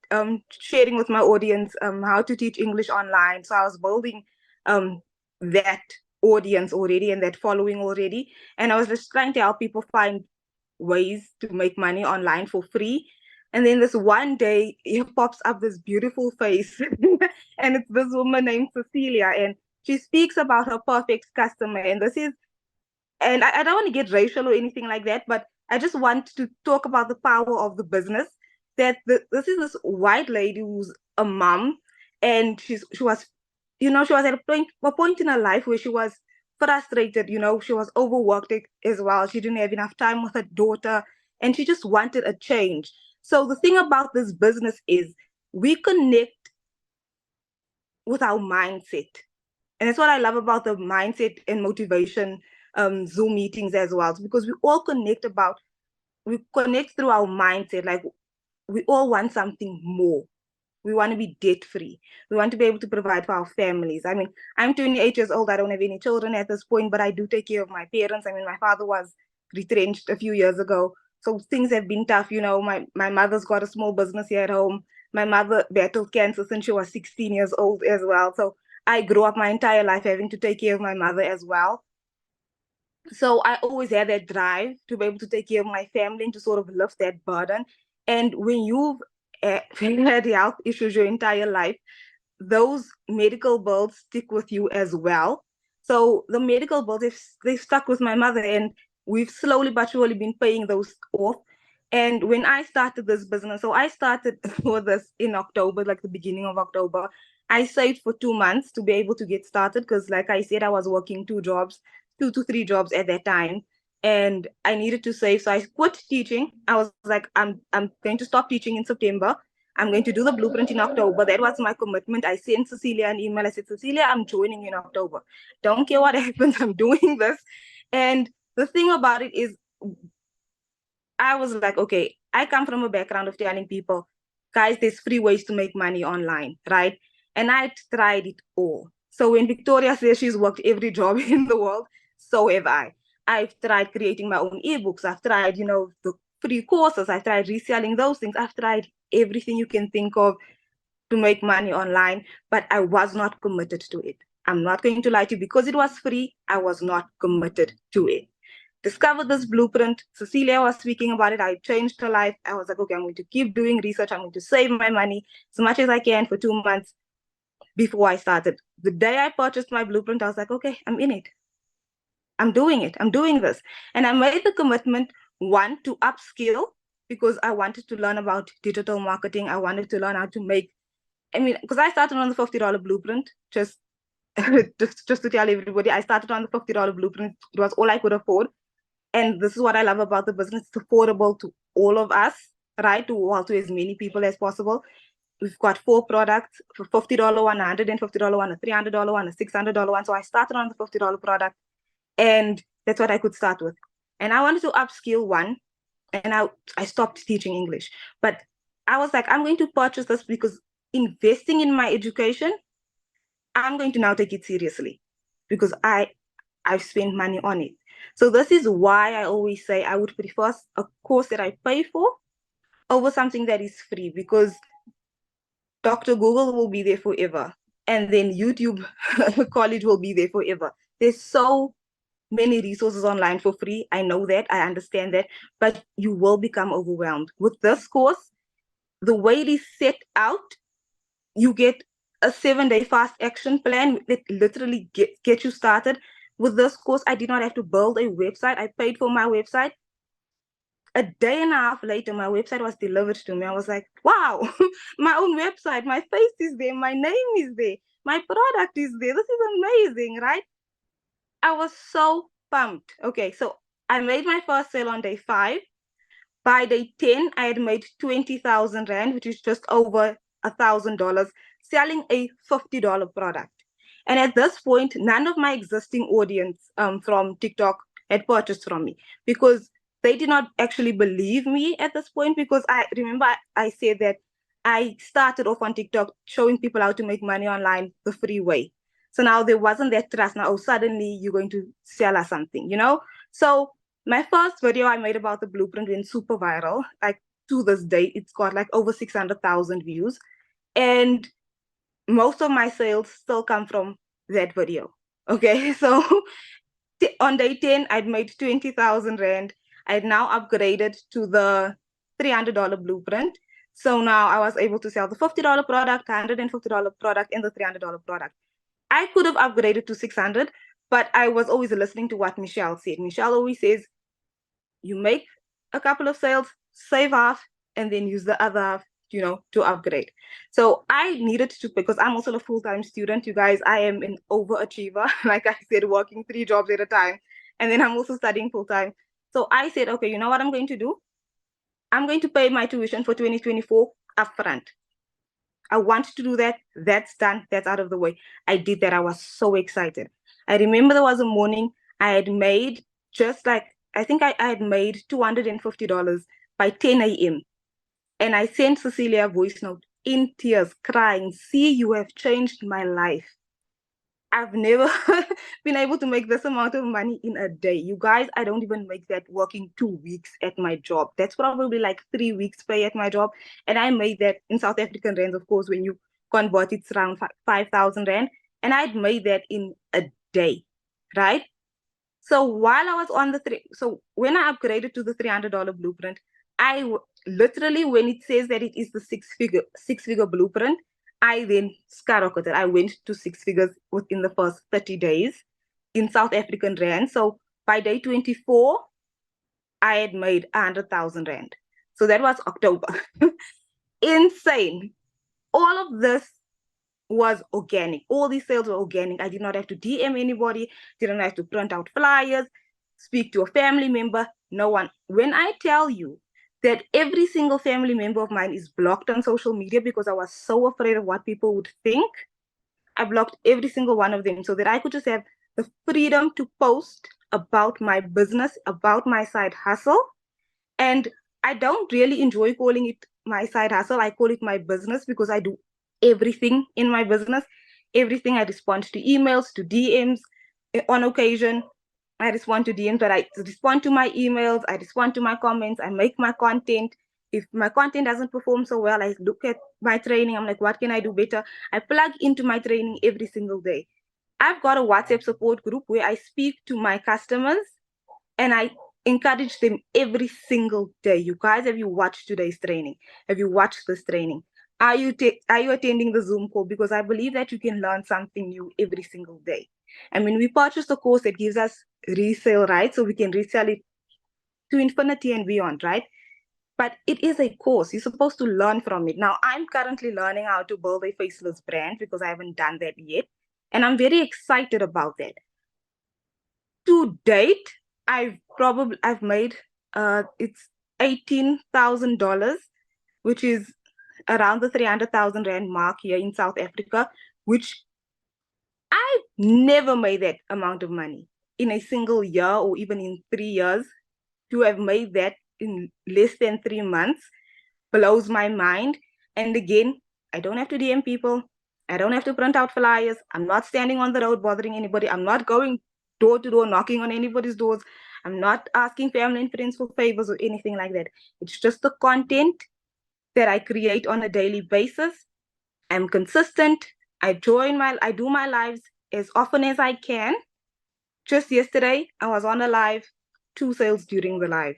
sharing with my audience how to teach English online. So I was building that audience already and that following already. And I was just trying to help people find ways to make money online for free. And then this one day, here pops up this beautiful face, and it's this woman named Cecilia, and she speaks about her perfect customer. And I don't want to get racial or anything like that, but I just want to talk about the power of the business. This is this white lady who's a mom, and she was, she was at a point in her life where she was frustrated. She was overworked as well. She didn't have enough time with her daughter, and she just wanted a change. So the thing about this business is we connect with our mindset. And that's what I love about the mindset and motivation Zoom meetings as well, because we connect through our mindset. Like we all want something more. We want to be debt free. We want to be able to provide for our families. I mean, I'm 28 years old. I don't have any children at this point, but I do take care of my parents. I mean, my father was retrenched a few years ago. So things have been tough. My mother's got a small business here at home. My mother battled cancer since she was 16 years old as well. So I grew up my entire life having to take care of my mother as well. So I always had that drive to be able to take care of my family and to sort of lift that burden. And when you've had health issues your entire life, those medical bills stick with you as well. So the medical bills, they've stuck with my mother, and we've slowly but surely been paying those off. And when I started this business, so I started with this in October, like the beginning of October. I saved for 2 months to be able to get started because, like I said, I was working 2 to 3 jobs at that time, and I needed to save. So I quit teaching. I was like, I'm going to stop teaching in September. I'm going to do the blueprint in October. That was my commitment. I sent Cecilia an email. I said, Cecilia, I'm joining in October. Don't care what happens. I'm doing this. And the thing about it is, I was like, okay, I come from a background of telling people, guys, there's free ways to make money online, right? And I tried it all. So when Victoria says she's worked every job in the world, so have I. I've tried creating my own ebooks. I've tried, the free courses. I've tried reselling those things. I've tried everything you can think of to make money online, but I was not committed to it. I'm not going to lie to you. Because it was free, I was not committed to it. Discovered this blueprint. Cecilia was speaking about it. I changed her life. I was like, okay, I'm going to keep doing research. I'm going to save my money as much as I can for 2 months before I started. The day I purchased my blueprint, I was like, okay, I'm in it. I'm doing it. I'm doing this. And I made the commitment, one, to upskill, because I wanted to learn about digital marketing. I wanted to learn how to make, because I started on the $50 blueprint, just to tell everybody, I started on the $50 blueprint. It was all I could afford. And this is what I love about the business. It's affordable to all of us, right? To as many people as possible. We've got 4 products for $50 one, $150 one, a $300 one, a $600 one. So I started on the $50 product, and that's what I could start with. And I wanted to upskill, one, and I stopped teaching English. But I was like, I'm going to purchase this because investing in my education, I'm going to now take it seriously because I've spent money on it. So this is why I always say I would prefer a course that I pay for over something that is free, because Dr. Google will be there forever. And then YouTube College will be there forever. There's so many resources online for free. I know that, I understand that, but you will become overwhelmed. With this course, the way it is set out, you get a 7-day fast action plan that literally get you started. With this course, I did not have to build a website. I paid for my website. A day and a half later, my website was delivered to me. I was like, wow, my own website, my face is there, my name is there, my product is there. This is amazing, right? I was so pumped. Okay, so I made my first sale on day 5. By day 10, I had made 20,000 Rand, which is just over $1,000, selling a $50 product. And at this point, none of my existing audience from TikTok had purchased from me because they did not actually believe me at this point, because I remember I said that I started off on TikTok showing people how to make money online the free way. So now there wasn't that trust. Now, oh, suddenly you're going to sell us something, you know? So my first video I made about the blueprint went super viral. Like to this day, it's got like over 600,000 views. And most of my sales still come from that video. Okay, so on day 10, I'd made 20,000 Rand. I'd now upgraded to the $300 blueprint. So now I was able to sell the $50 product, $150 product, and the $300 product. I could have upgraded to 600, but I was always listening to what Michelle said. Michelle always says, you make a couple of sales, save half, and then use the other half, you know, to upgrade. So I needed to, because I'm also a full-time student, you guys, I am an overachiever, like I said, working 3 jobs at a time. And then I'm also studying full-time. So I said, okay, you know what I'm going to do? I'm going to pay my tuition for 2024 upfront. I want to do that. That's done. That's out of the way. I did that. I was so excited. I remember there was a morning I had made just like, I think I had made $250 by 10 a.m. And I sent Cecilia a voice note in tears, crying, see, you have changed my life. I've never been able to make this amount of money in a day. You guys, I don't even make that working 2 weeks at my job. That's probably like 3 weeks pay at my job. And I made that in South African rands, of course, when you convert it's around 5,000 Rand. And I'd made that in a day, right? So while I was on so when I upgraded to the $300 blueprint, literally, when it says that it is the six-figure blueprint, I then skyrocketed. I went to 6 figures within the first 30 days in South African Rand. So by day 24, I had made 100,000 Rand. So that was October. Insane. All of this was organic. All these sales were organic. I did not have to DM anybody, didn't have to print out flyers, speak to a family member, no one. When I tell you that every single family member of mine is blocked on social media because I was so afraid of what people would think, I blocked every single one of them so that I could just have the freedom to post about my business, about my side hustle. And I don't really enjoy calling it my side hustle. I call it my business because I do everything in my business. Everything. I respond to emails, to DMs on occasion. I respond to DMs, but I respond to my emails. I respond to my comments. I make my content. If my content doesn't perform so well, I look at my training. I'm like, what can I do better? I plug into my training every single day. I've got a WhatsApp support group where I speak to my customers and I encourage them every single day. You guys, have you watched today's training? Have you watched this training? Are you attending the Zoom call? Because I believe that you can learn something new every single day. And when we purchase the course, it gives us resale rights, so we can resell it to infinity and beyond, right? But it is a course. You're supposed to learn from it. Now, I'm currently learning how to build a faceless brand because I haven't done that yet. And I'm very excited about that. To date, I've made it's $18,000, which is around the 300,000 Rand mark here in South Africa, which I've never made that amount of money in a single year or even in 3 years. To have made that in less than 3 months blows my mind. And again, I don't have to DM people. I don't have to print out flyers. I'm not standing on the road bothering anybody. I'm not going door to door knocking on anybody's doors. I'm not asking family and friends for favors or anything like that. It's just the content that I create on a daily basis. I'm consistent. I do my lives as often as I can. Just yesterday, I was on a live, 2 sales during the live.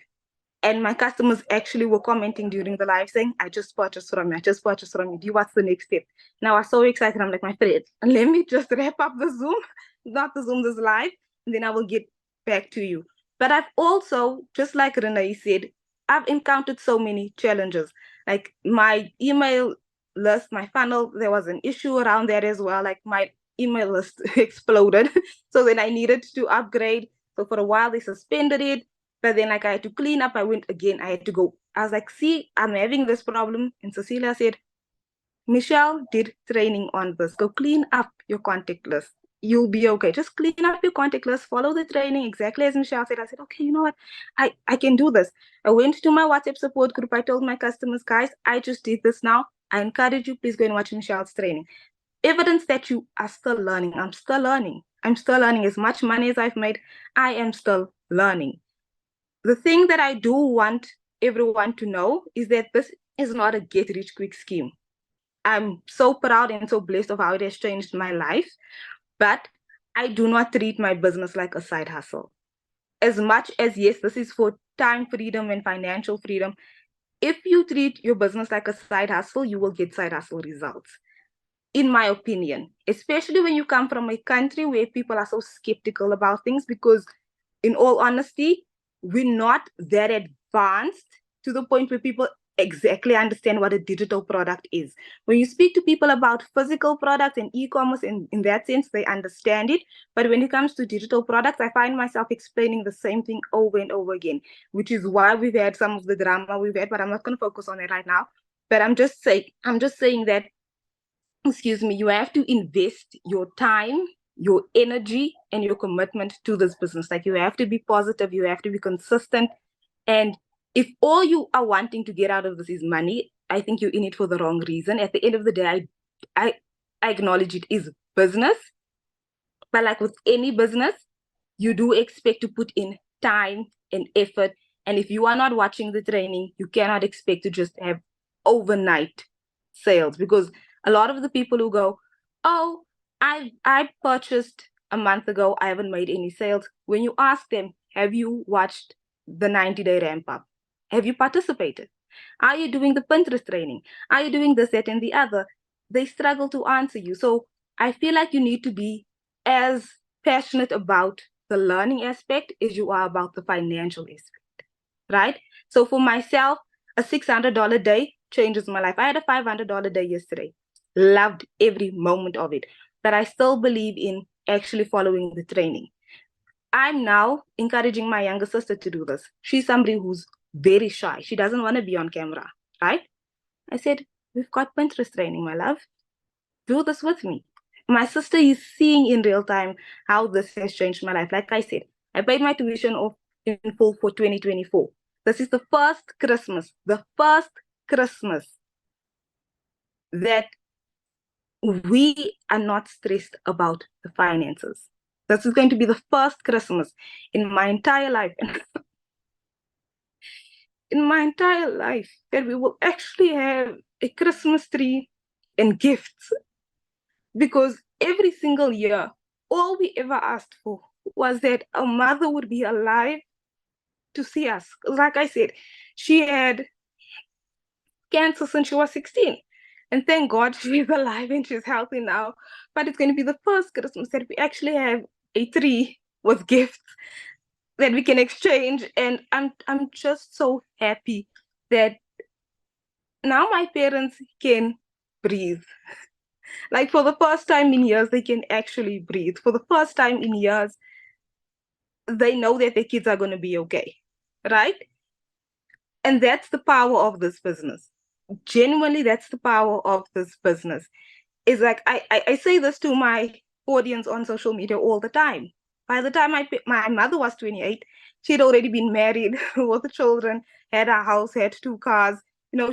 And my customers actually were commenting during the live saying, I just purchased from you. I just purchased from you. What's the next step? And I was so excited. I'm like, my friend, let me just wrap up the Zoom, not the Zoom, this live, and then I will get back to you. But I've also, just like Renee said, I've encountered so many challenges. Like my email list, my funnel, there was an issue around that as well. Like my email list exploded. So then I needed to upgrade. So for a while, they suspended it. But then like I had to clean up, I went again, I had to go. I was like, see, I'm having this problem. And Cecilia said, Michelle did training on this. Go clean up your contact list. You'll be okay. Just clean up your contact list, follow the training exactly as Michelle said. I said, okay, you know what? I can do this. I went to my WhatsApp support group. I told my customers, guys, I just did this now. I encourage you, please go and watch Michelle's training. Evidence that you are still learning. I'm still learning. I'm still learning. As much money as I've made, I am still learning. The thing that I do want everyone to know is that this is not a get-rich-quick scheme. I'm so proud and so blessed of how it has changed my life, but I do not treat my business like a side hustle. As much as, yes, this is for time freedom and financial freedom, if you treat your business like a side hustle, you will get side hustle results, in my opinion, especially when you come from a country where people are so skeptical about things, because in all honesty, we're not that advanced to the point where people exactly understand what a digital product is. When you speak to people about physical products and e-commerce, in that sense, they understand it. But when it comes to digital products, I find myself explaining the same thing over and over again, which is why we've had some of the drama we've had, but I'm not going to focus on it right now. But I'm just saying that, excuse me, you have to invest your time, your energy, and your commitment to this business. Like, you have to be positive, you have to be consistent. And if all you are wanting to get out of this is money, I think you're in it for the wrong reason. At the end of the day, I acknowledge it is business, but like with any business, you do expect to put in time and effort. And if you are not watching the training, you cannot expect to just have overnight sales, because a lot of the people who go, oh, I purchased a month ago, I haven't made any sales. When you ask them, have you watched the 90-day ramp up? Have you participated? Are you doing the Pinterest training? Are you doing this, that, and the other? They struggle to answer you. So I feel like you need to be as passionate about the learning aspect as you are about the financial aspect, right? So for myself, a $600 day changes my life. I had a $500 day yesterday. Loved every moment of it, but I still believe in actually following the training. I'm now encouraging my younger sister to do this. She's somebody who's very shy. She doesn't want to be on camera, right? I said, we've got Pinterest training, my love. Do this with me. My sister is seeing in real time how this has changed my life. Like I said, I paid my tuition off in full for 2024. This is the first Christmas that we are not stressed about the finances. This is going to be the first Christmas in my entire life, that we will actually have a Christmas tree and gifts. Because every single year, all we ever asked for was that a mother would be alive to see us. Like I said, she had cancer since she was 16. And thank God she's alive and she's healthy now. But it's going to be the first Christmas that we actually have a tree with gifts that we can exchange. And I'm just so happy that now my parents can breathe. Like, for the first time in years, they can actually breathe. For the first time in years, they know that their kids are going to be okay, right? And that's the power of this business. Genuinely, that's the power of this business. It's like, I say this to my audience on social media all the time. By the time my mother was 28, She'd already been married with children, had a house, had 2 cars.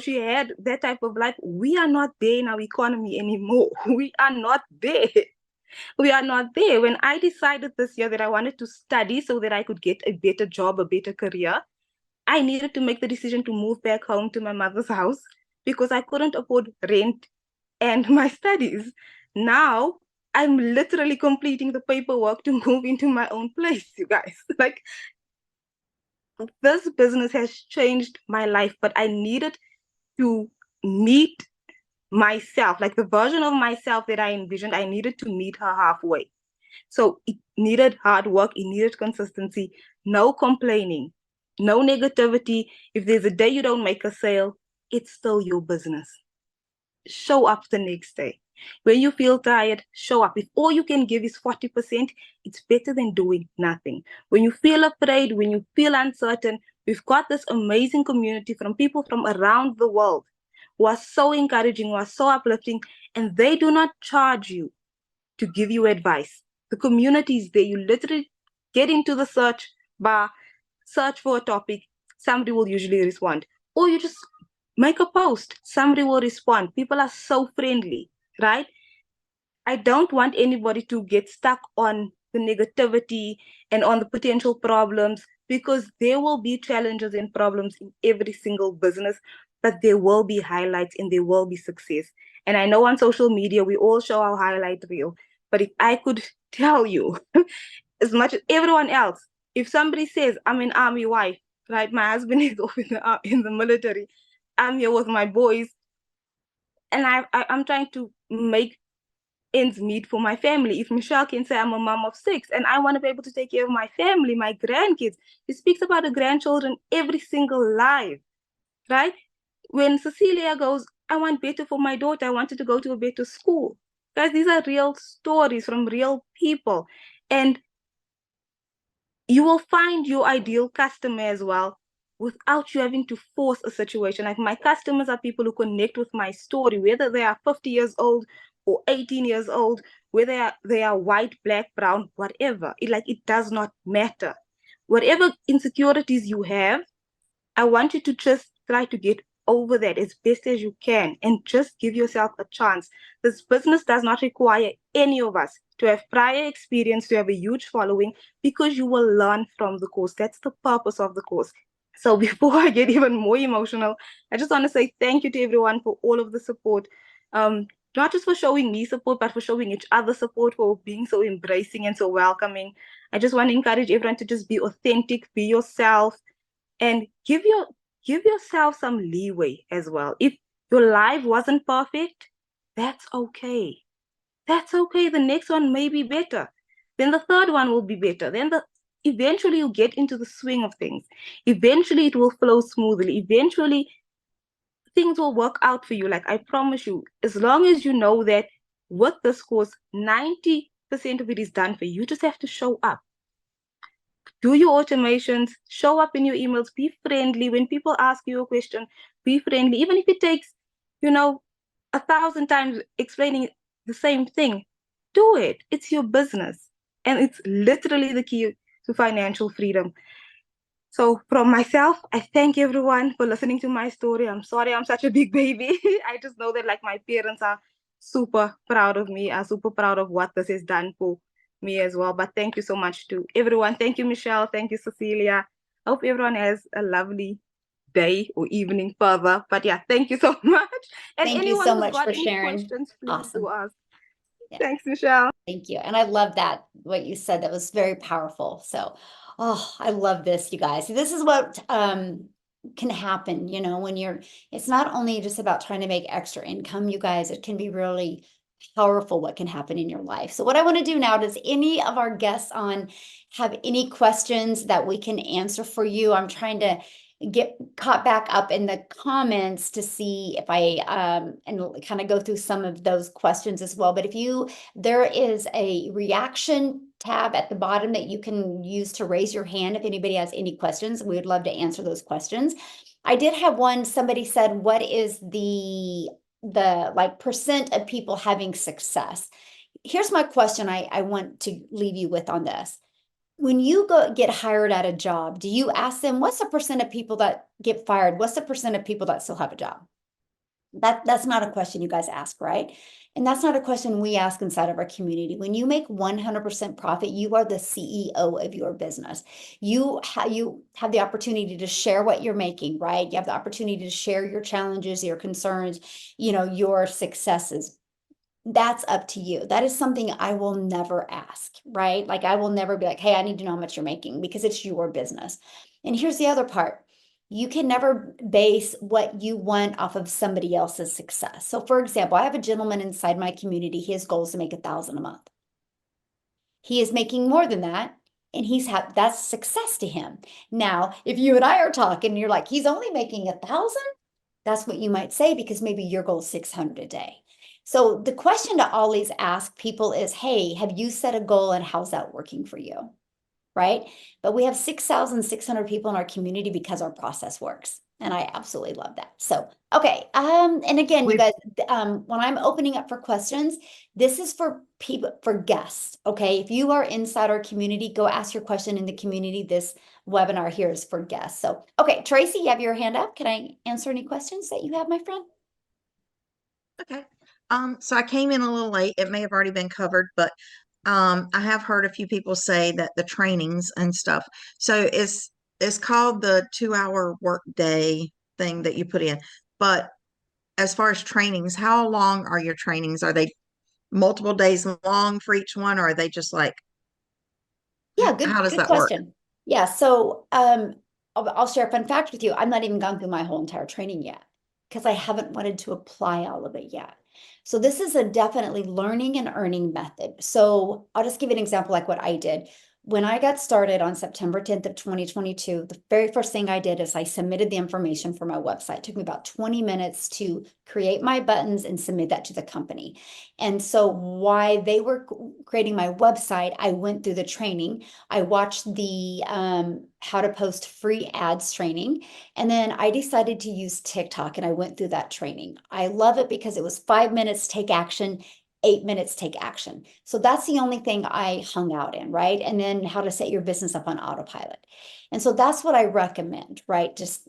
She had that type of life. We are not there in our economy anymore. We are not there. We are not there. When I decided this year that I wanted to study so that I could get a better job, a better career, I needed to make the decision to move back home to my mother's house because I couldn't afford rent and my studies. Now I'm literally completing the paperwork to move into my own place, you guys. Like, this business has changed my life, but I needed to meet myself, like the version of myself that I envisioned. I needed to meet her halfway. So it needed hard work, it needed consistency, no complaining, no negativity. If there's a day you don't make a sale, it's still your business. Show up the next day. When you feel tired, show up. If all you can give is 40%, it's better than doing nothing. When you feel afraid, when you feel uncertain, we've got this amazing community from people from around the world who are so encouraging, who are so uplifting, and they do not charge you to give you advice. The community is there. You literally get into the search bar, search for a topic, somebody will usually respond. Or you just make a post, somebody will respond. People are so friendly, right? I don't want anybody to get stuck on the negativity and on the potential problems, because there will be challenges and problems in every single business, but there will be highlights and there will be success. And I know on social media, we all show our highlight reel, but if I could tell you, as much as everyone else, if somebody says, I'm an army wife, right? My husband is off in the military. I'm here with my boys, and I'm trying to make ends meet for my family. If Michelle can say I'm a mom of 6 and I want to be able to take care of my family, my grandkids, she speaks about the grandchildren every single life, right? When Cecilia goes, I want better for my daughter, I wanted to go to a better school. Guys, these are real stories from real people. And you will find your ideal customer as well without you having to force a situation. Like, my customers are people who connect with my story, whether they are 50 years old or 18 years old, whether they are white, black, brown, whatever. It does not matter. Whatever insecurities you have, I want you to just try to get over that as best as you can and just give yourself a chance. This business does not require any of us to have prior experience, to have a huge following, because you will learn from the course. That's the purpose of the course. So before I get even more emotional, I just want to say thank you to everyone for all of the support. Not just for showing me support, but for showing each other support, for being so embracing and so welcoming. I just want to encourage everyone to just be authentic, be yourself, and give yourself some leeway as well. If your life wasn't perfect, that's okay. That's okay. The next one may be better. Then the third one will be better. Eventually you get into the swing of things. Eventually it will flow smoothly. Eventually things will work out for you. Like, I promise you, as long as you know that with this course, 90% of it is done for you. You just have to show up. Do your automations, show up in your emails, be friendly. When people ask you a question, be friendly. Even if it takes, 1,000 times explaining the same thing, do it. It's your business. And it's literally the key to financial freedom. So from myself, I thank everyone for listening to my story. I'm sorry I'm such a big baby. I just know that, like, my parents are super proud of me, are super proud of what this has done for me as well. But thank you so much to everyone. Thank you, Michelle. Thank you, Cecilia. I hope everyone has a lovely day or evening further. But yeah, thank you so much. And Thank you anyone so who's much got for any sharing. questions, please Awesome. do ask. Yeah. Thanks, Michelle. Thank you. And I love that, what you said. That was very powerful. So, I love this, you guys. This is what can happen, when it's not only just about trying to make extra income, you guys, it can be really powerful what can happen in your life. So what I want to do now, does any of our guests on have any questions that we can answer for you? I'm trying to get caught back up in the comments to see if I and kind of go through some of those questions as well. But there is a reaction tab at the bottom that you can use to raise your hand if anybody has any questions. We would love to answer those questions. I did have one. Somebody said, what is the like percent of people having success? Here's my question I want to leave you with on this. when you go get hired at a job, do you ask them, what's the percent of people that get fired? What's the percent of people that still have a job? That's not a question you guys ask, right? And that's not a question we ask inside of our community. When you make 100% profit, you are the CEO of your business. You have the opportunity to share what you're making, right? You have the opportunity to share your challenges, your concerns, your successes. That's up to you. That is something I will never ask, right? Like I will never be like, hey, I need to know how much you're making, because it's your business. And here's the other part. You can never base what you want off of somebody else's success. So for example, I have a gentleman inside my community. His goal is to make $1,000 a month. He is making more than that, and that's success to him. Now, if you and I are talking and you're like, he's only making 1,000, that's what you might say, because maybe your goal is 600 a day. So the question to always ask people is, hey, have you set a goal and how's that working for you? Right? But we have 6,600 people in our community because our process works. And I absolutely love that. So, okay. And again, you guys, when I'm opening up for questions, this is for people, for guests. Okay. If you are inside our community, go ask your question in the community. This webinar here is for guests. So, okay, Tracy, you have your hand up. Can I answer any questions that you have, my friend? Okay. So I came in a little late. It may have already been covered, but I have heard a few people say that the trainings and stuff. So it's called the 2-hour work day thing that you put in. But as far as trainings, how long are your trainings? Are they multiple days long for each one, or are they just like, Yeah, how does good that work? question. Yeah, so I'll share a fun fact with you. I'm not even gone through my whole entire training yet, because I haven't wanted to apply all of it yet. So this is a definitely learning and earning method. So I'll just give you an example like what I did. When I got started on September 10th of 2022, the very first thing I did is I submitted the information for my website. It took me about 20 minutes to create my buttons and submit that to the company. And so while they were creating my website, I went through the training. I watched the how to post free ads training. And then I decided to use TikTok, and I went through that training. I love it because it was 5 minutes, take action, 8 minutes, take action. So that's the only thing I hung out in, right? And then how to set your business up on autopilot. And so that's what I recommend, right? Just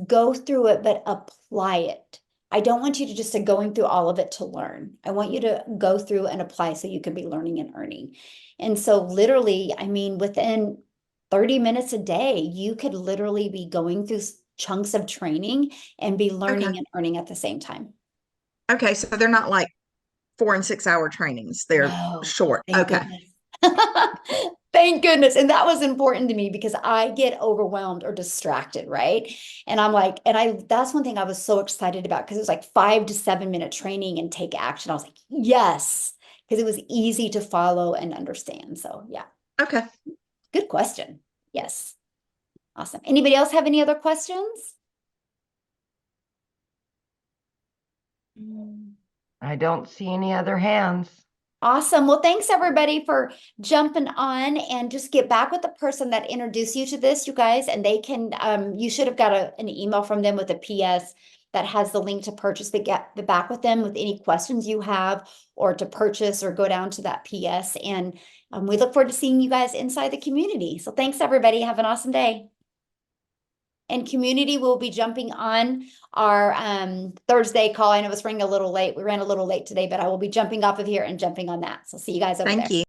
go through it, but apply it. I don't want you to just going through all of it to learn. I want you to go through and apply so you can be learning and earning. And so literally, I mean, within 30 minutes a day, you could literally be going through chunks of training and be learning Okay. and earning at the same time. Okay. So they're not like 4 and 6 hour trainings. They're No, short. thank Okay. goodness. Thank goodness. And that was important to me because I get overwhelmed or distracted, right? And I'm like, that's one thing I was so excited about, because it was like 5 to 7 minute training and take action. I was like, yes, because it was easy to follow and understand. So yeah, Okay. good question. Yes. Awesome. Anybody else have any other questions? I don't see any other hands. Awesome. Well, thanks everybody for jumping on, and just get back with the person that introduced you to this, you guys, and they can, you should have got an email from them with a PS that has the link to purchase, get back with them with any questions you have, or to purchase, or go down to that PS. And we look forward to seeing you guys inside the community. So thanks everybody. Have an awesome day. And community will be jumping on our Thursday call. I know it's running a little late. We ran a little late today, but I will be jumping off of here and jumping on that. So see you guys over there. Thank you.